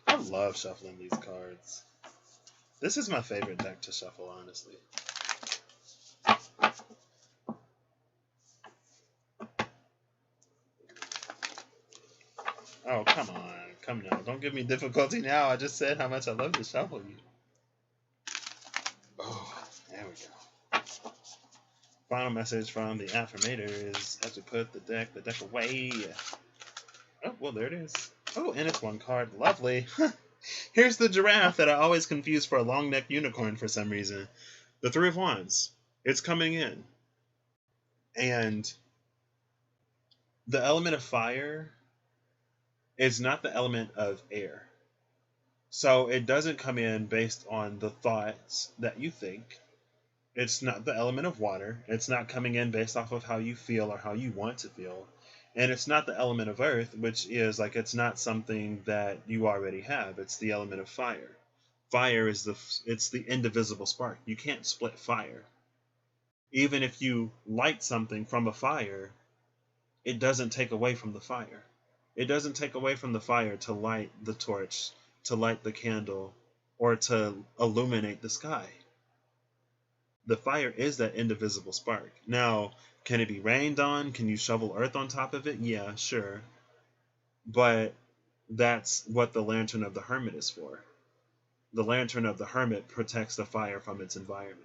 I love shuffling these cards. This is my favorite deck to shuffle, honestly. Oh, come on. Come now. Don't give me difficulty now. I just said how much I love to shuffle you. Oh, there we go. Final message from the affirmator is as we put the deck away. Oh, well, there it is. Oh, and it's one card. Lovely. Here's the giraffe that I always confuse for a long-necked unicorn for some reason. The Three of Wands. It's coming in. And the element of fire is not the element of air. So it doesn't come in based on the thoughts that you think. It's not the element of water. It's not coming in based off of how you feel or how you want to feel. And it's not the element of earth, which is like it's not something that you already have. It's the element of fire. Fire is it's the indivisible spark. You can't split fire. Even if you light something from a fire, it doesn't take away from the fire. It doesn't take away from the fire to light the torch, to light the candle, or to illuminate the sky. The fire is that indivisible spark. Now, can it be rained on? Can you shovel earth on top of it? Yeah, sure. But that's what the Lantern of the Hermit is for. The lantern of the hermit protects the fire from its environment.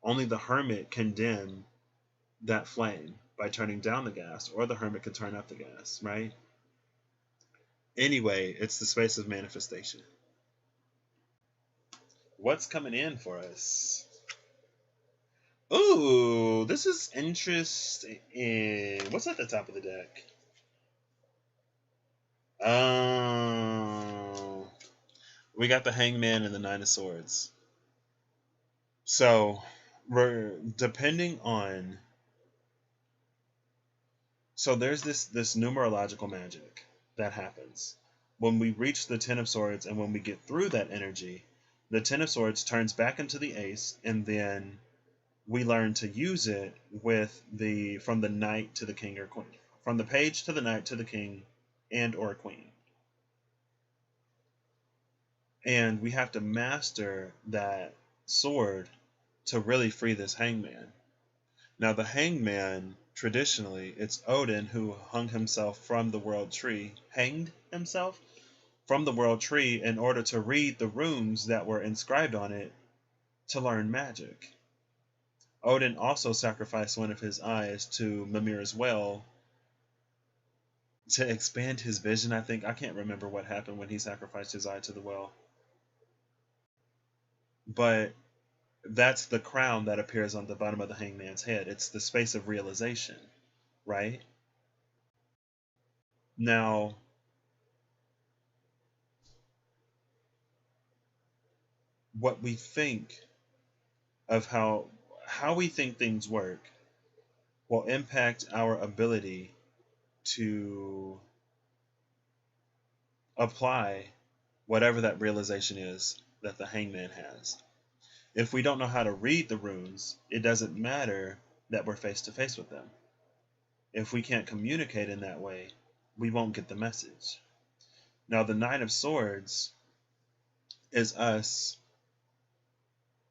Only the hermit can dim that flame by turning down the gas, or the hermit can turn up the gas, right? Anyway, it's the space of manifestation. What's coming in for us? Ooh, this is interesting. What's at the top of the deck? We got the Hangman and the Nine of Swords. So, we're depending on. So there's this numerological magic that happens when we reach the Ten of Swords, and when we get through that energy, the Ten of Swords turns back into the Ace, and then we learn to use it with from the Knight to the King or Queen, from the Page to the Knight to the King and or Queen. And we have to master that sword to really free this Hangman. Now, the Hangman, traditionally, it's Odin who hanged himself from the world tree in order to read the runes that were inscribed on it to learn magic. Odin also sacrificed one of his eyes to Mimir's well to expand his vision, I think. I can't remember what happened when he sacrificed his eye to the well. But that's the crown that appears on the bottom of the Hangman's head. It's the space of realization, right? Now, what we think of how we think things work will impact our ability to apply whatever that realization is that the Hangman has. If we don't know how to read the runes, it doesn't matter that we're face to face with them. If we can't communicate in that way, we won't get the message. Now, the Nine of Swords is us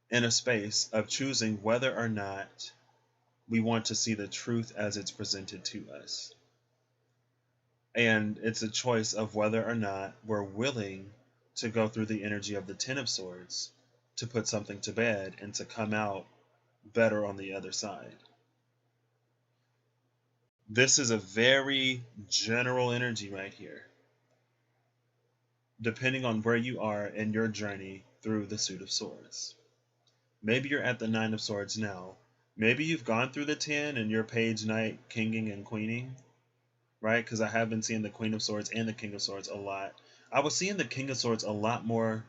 in a space of choosing whether or not we want to see the truth as it's presented to us. And it's a choice of whether or not we're willing to go through the energy of the Ten of Swords to put something to bed and to come out better on the other side. This is a very general energy right here, depending on where you are in your journey through the Suit of Swords. Maybe you're at the Nine of Swords now. Maybe you've gone through the 10 and you're Page, Knight, Kinging, and Queening, right? Because I have been seeing the Queen of Swords and the King of Swords a lot. I was seeing the King of Swords a lot more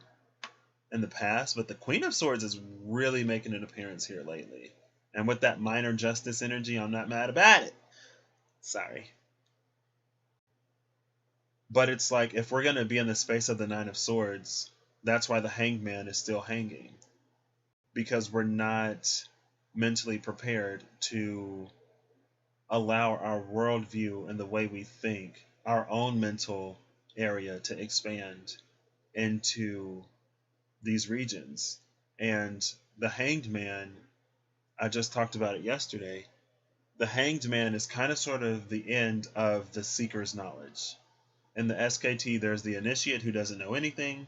in the past, but the Queen of Swords is really making an appearance here lately. And with that minor justice energy, I'm not mad about it. Sorry. But it's like, if we're going to be in the space of the Nine of Swords, that's why the Hangman is still hanging. Because we're not mentally prepared to allow our worldview and the way we think, our own mental area, to expand into these regions. And the Hanged Man, I just talked about it yesterday. The Hanged Man is kind of sort of the end of the Seeker's knowledge. In the SKT, there's the Initiate who doesn't know anything,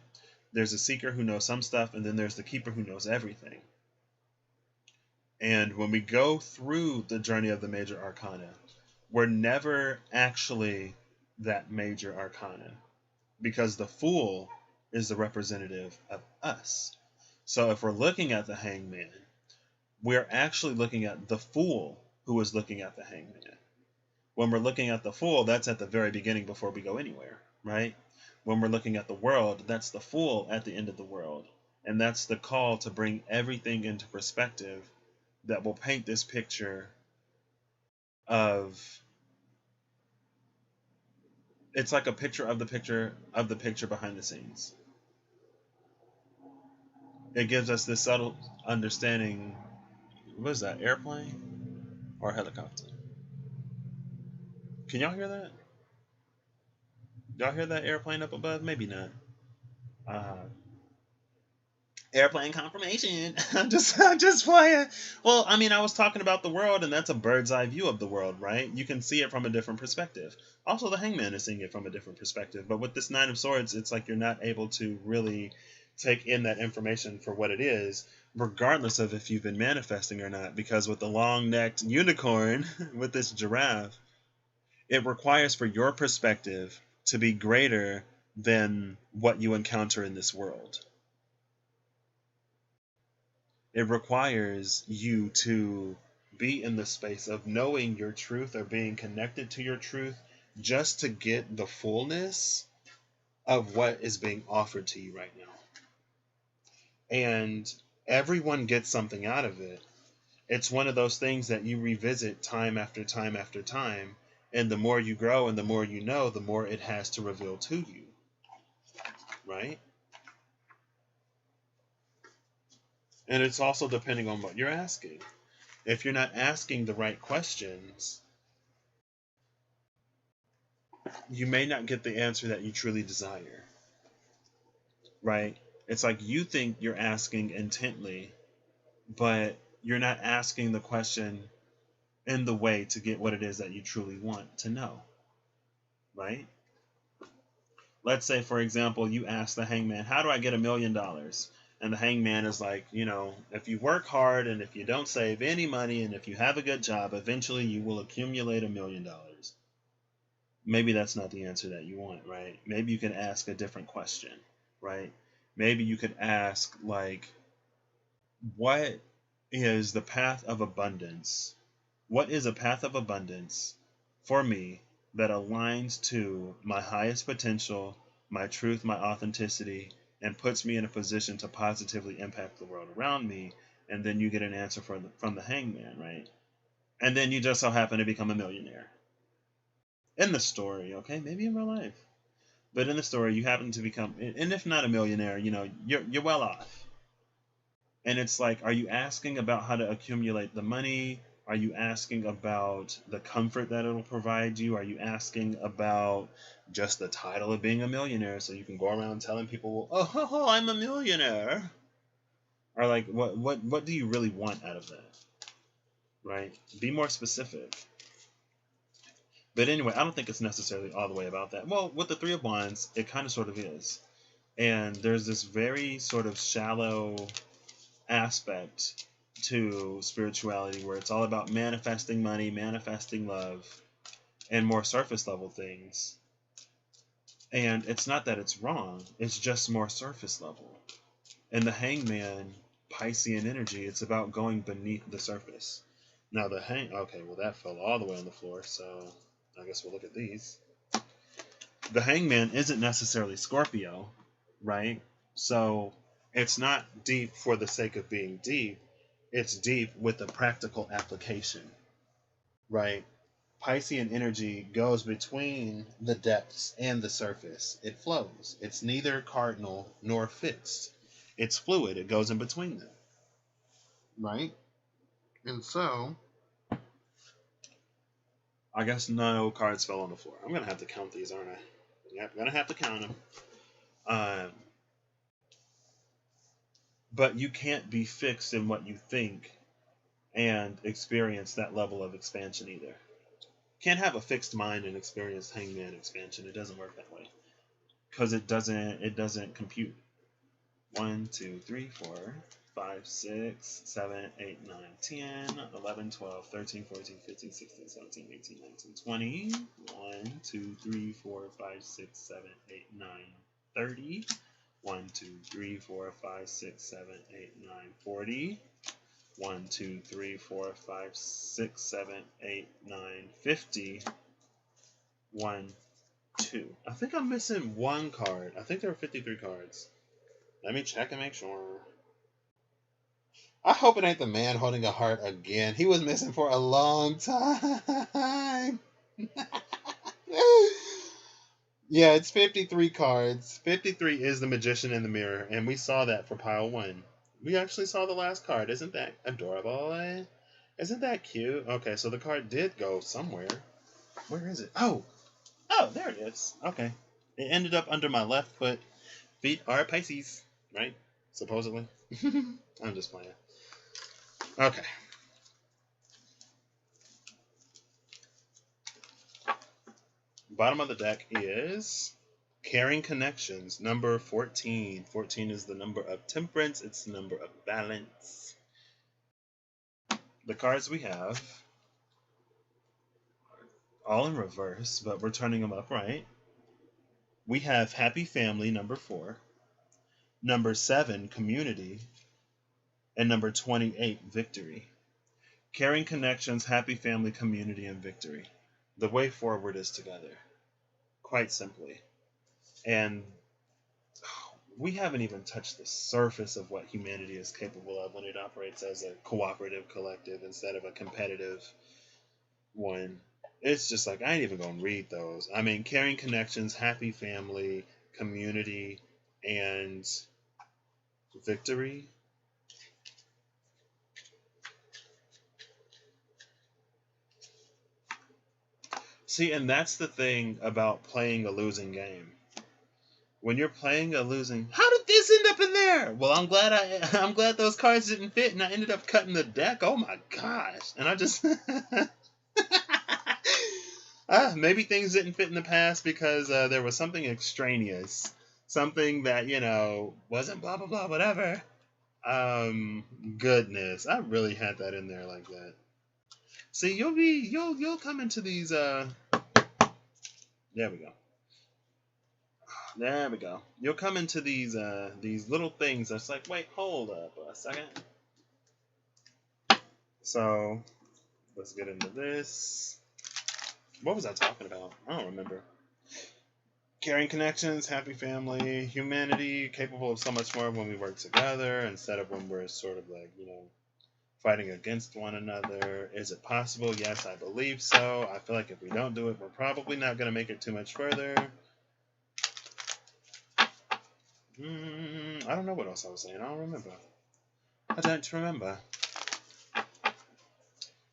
there's a Seeker who knows some stuff, and then there's the Keeper who knows everything. And when we go through the journey of the major arcana, we're never actually that major arcana, because the Fool is the representative of us. So if we're looking at the Hangman, we're actually looking at the Fool who is looking at the Hangman. When we're looking at the Fool, that's at the very beginning before we go anywhere, right? When we're looking at the world, that's the Fool at the end of the world. And that's the call to bring everything into perspective that will paint this picture of... It's like a picture of the picture behind the scenes. It gives us this subtle understanding. What is that, airplane or helicopter? Can y'all hear that? Y'all hear that airplane up above? Maybe not. Airplane confirmation. I'm just playing. Well, I mean, I was talking about the world, and that's a bird's eye view of the world, right? You can see it from a different perspective. Also, the Hangman is seeing it from a different perspective. But with this Nine of Swords, it's like you're not able to really take in that information for what it is, regardless of if you've been manifesting or not. Because with the long-necked unicorn, with this giraffe, it requires for your perspective to be greater than what you encounter in this world. It requires you to be in the space of knowing your truth or being connected to your truth just to get the fullness of what is being offered to you right now. And everyone gets something out of it. It's one of those things that you revisit time after time after time. And the more you grow and the more you know, the more it has to reveal to you. Right? And it's also depending on what you're asking. If you're not asking the right questions, you may not get the answer that you truly desire. Right? It's like you think you're asking intently, but you're not asking the question in the way to get what it is that you truly want to know. Right? Let's say, for example, you ask the hangman, how do I get $1 million? And the hangman is like, if you work hard and if you don't save any money and if you have a good job, eventually you will accumulate $1 million. Maybe that's not the answer that you want, right? Maybe you can ask a different question, right? Maybe you could ask, like, what is the path of abundance? What is a path of abundance for me that aligns to my highest potential, my truth, my authenticity, and puts me in a position to positively impact the world around me? And then you get an answer from the hangman, right? And then you just so happen to become a millionaire. In the story, okay? Maybe in real life. But in the story, you happen to become, and if not a millionaire, you're well off. And it's like, are you asking about how to accumulate the money? Are you asking about the comfort that it'll provide you? Are you asking about just the title of being a millionaire so you can go around telling people, oh, I'm a millionaire? Or like, what do you really want out of that? Right? Be more specific. But anyway, I don't think it's necessarily all the way about that. Well, with the Three of Wands, it kind of sort of is. And there's this very sort of shallow aspect to spirituality where it's all about manifesting money, manifesting love, and more surface level things. And it's not that it's wrong, it's just more surface level. And the hangman, Piscean energy, it's about going beneath the surface. Now okay, well that fell all the way on the floor, so I guess we'll look at these. The hangman isn't necessarily Scorpio, right? So it's not deep for the sake of being deep. It's deep with a practical application, right? Piscean energy goes between the depths and the surface. It flows. It's neither cardinal nor fixed. It's fluid. It goes in between them, right? And so, I guess no cards fell on the floor. I'm going to have to count these, aren't I? Yep, I'm going to have to count them. But you can't be fixed in what you think and experience that level of expansion either. Can't have a fixed mind and experience hangman expansion. It doesn't work that way. Because it doesn't compute. 1, 2, 3, 4, 5, 6, 7, 8, 9, 10, 11, 12, 13, 14, 15, 16, 17, 18, 19, 20. 1, 2, 3, 4, 5, 6, 7, 8, 9, 30. 1, 2, 3, 4, 5, 6, 7, 8, 9, 40. 1, 2, 3, 4, 5, 6, 7, 8, 9, 50. 1, 2. I think I'm missing one card. I think there are 53 cards. Let me check and make sure. I hope it ain't the man holding a heart again. He was missing for a long time. Yeah, it's 53 cards. 53 is the Magician in the Mirror, and we saw that for pile 1. We actually saw the last card. Isn't that adorable? Isn't that cute? Okay, so the card did go somewhere. Where is it? Oh, there it is. Okay. It ended up under my left foot. Feet are Pisces, right? Supposedly. I'm just playing. Okay. Bottom of the deck is Caring connections, number 14. 14 is the number of temperance. It's the number of balance. The cards we have, all in reverse, but we're turning them upright. We have happy family, number 4. Number 7, community. And number 28, victory. Caring connections, happy family, community, and victory. The way forward is together. Quite simply. And we haven't even touched the surface of what humanity is capable of when it operates as a cooperative collective instead of a competitive one. It's just like, I ain't even gonna read those. I mean, caring connections, happy family, community, and victory. See, and that's the thing about playing a losing game. When you're playing a losing, how did this end up in there? Well, I'm glad those cards didn't fit, and I ended up cutting the deck. Oh my gosh! And I just maybe things didn't fit in the past because there was something extraneous, something that wasn't blah blah blah whatever. Goodness, I really had that in there like that. See, you'll come into these. There we go. There we go. You'll come into these little things that's like, wait, hold up a second. So let's get into this. What was I talking about? I don't remember. Caring connections, happy family, humanity, capable of so much more when we work together instead of when we're sort of like, fighting against one another. Is it possible? Yes, I believe so. I feel like if we don't do it, we're probably not going to make it too much further. I don't know what else I was saying. I don't remember. I don't remember.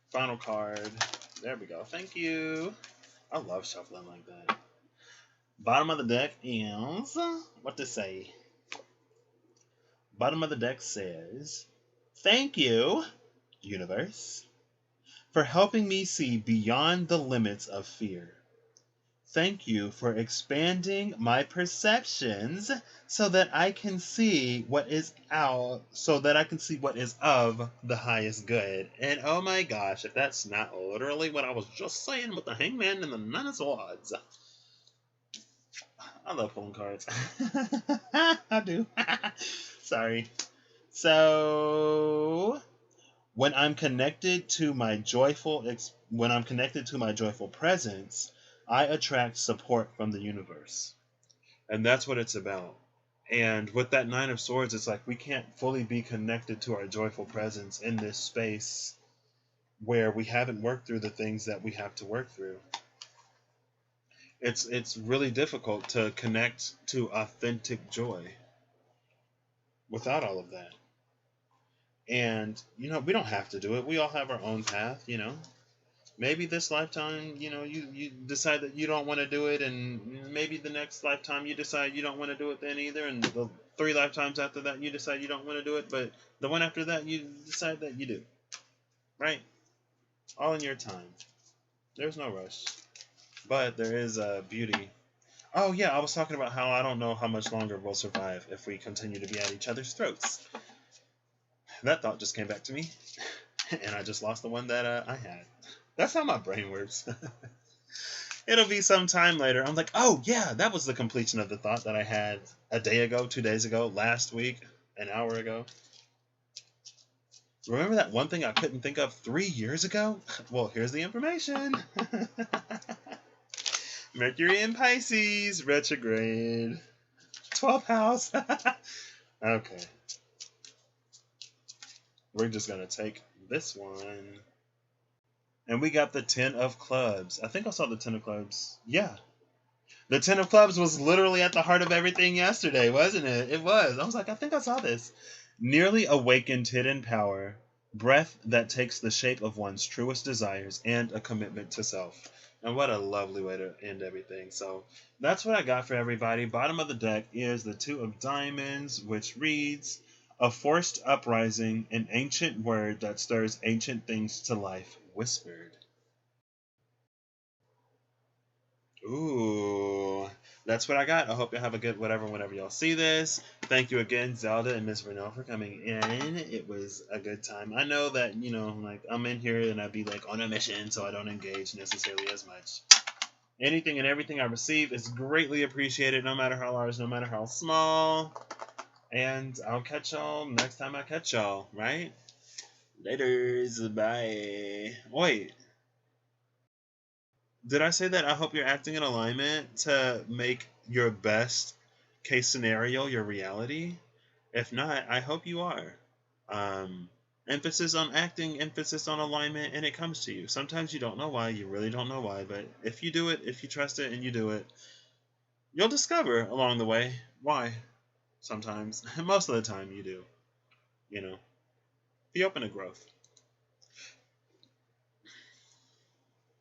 Final card. There we go. Thank you. I love shuffling like that. Bottom of the deck is... what to say? Bottom of the deck says, thank you, universe, for helping me see beyond the limits of fear. Thank you for expanding my perceptions so that I can see what is of the highest good. And oh my gosh, if that's not literally what I was just saying with the Hangman and the Nine of Swords. I love pulling cards. I do. Sorry. So, when I'm connected to my joyful presence, I attract support from the universe. And that's what it's about. And with that Nine of Swords, it's like we can't fully be connected to our joyful presence in this space where we haven't worked through the things that we have to work through. It's really difficult to connect to authentic joy without all of that. And, we don't have to do it. We all have our own path, Maybe this lifetime, you decide that you don't want to do it, and maybe the next lifetime you decide you don't want to do it then either, and the 3 lifetimes after that you decide you don't want to do it, but the one after that you decide that you do. Right? All in your time. There's no rush. But there is beauty. Oh yeah, I was talking about how I don't know how much longer we'll survive if we continue to be at each other's throats. That thought just came back to me, and I just lost the one that I had. That's how my brain works. It'll be some time later. I'm like, oh yeah, that was the completion of the thought that I had a day ago, 2 days ago, last week, an hour ago. Remember that one thing I couldn't think of 3 years ago? Well, here's the information. Mercury in Pisces, retrograde. 12th house. Okay. We're just going to take this one. And we got the 10 of clubs. I think I saw the 10 of clubs. Yeah. The 10 of clubs was literally at the heart of everything yesterday, wasn't it? It was. I was like, I think I saw this. Nearly awakened hidden power. Breath that takes the shape of one's truest desires and a commitment to self. And what a lovely way to end everything. So that's what I got for everybody. Bottom of the deck is the 2 of diamonds, which reads, a forced uprising, an ancient word that stirs ancient things to life, whispered. Ooh, that's what I got. I hope you have a good whatever whenever y'all see this. Thank you again, Zelda and Miss Vernell, for coming in. It was a good time. I know that, like I'm in here and I'd be like on a mission, so I don't engage necessarily as much. Anything and everything I receive is greatly appreciated, no matter how large, no matter how small. And I'll catch y'all next time I catch y'all, right? Laters, bye. Wait, did I say that I hope you're acting in alignment to make your best case scenario your reality? If not, I hope you are. Emphasis on acting, emphasis on alignment, and it comes to you. Sometimes you don't know why, you really don't know why, but if you do it, if you trust it and you do it, you'll discover along the way why. Sometimes, most of the time you do. Be open to growth.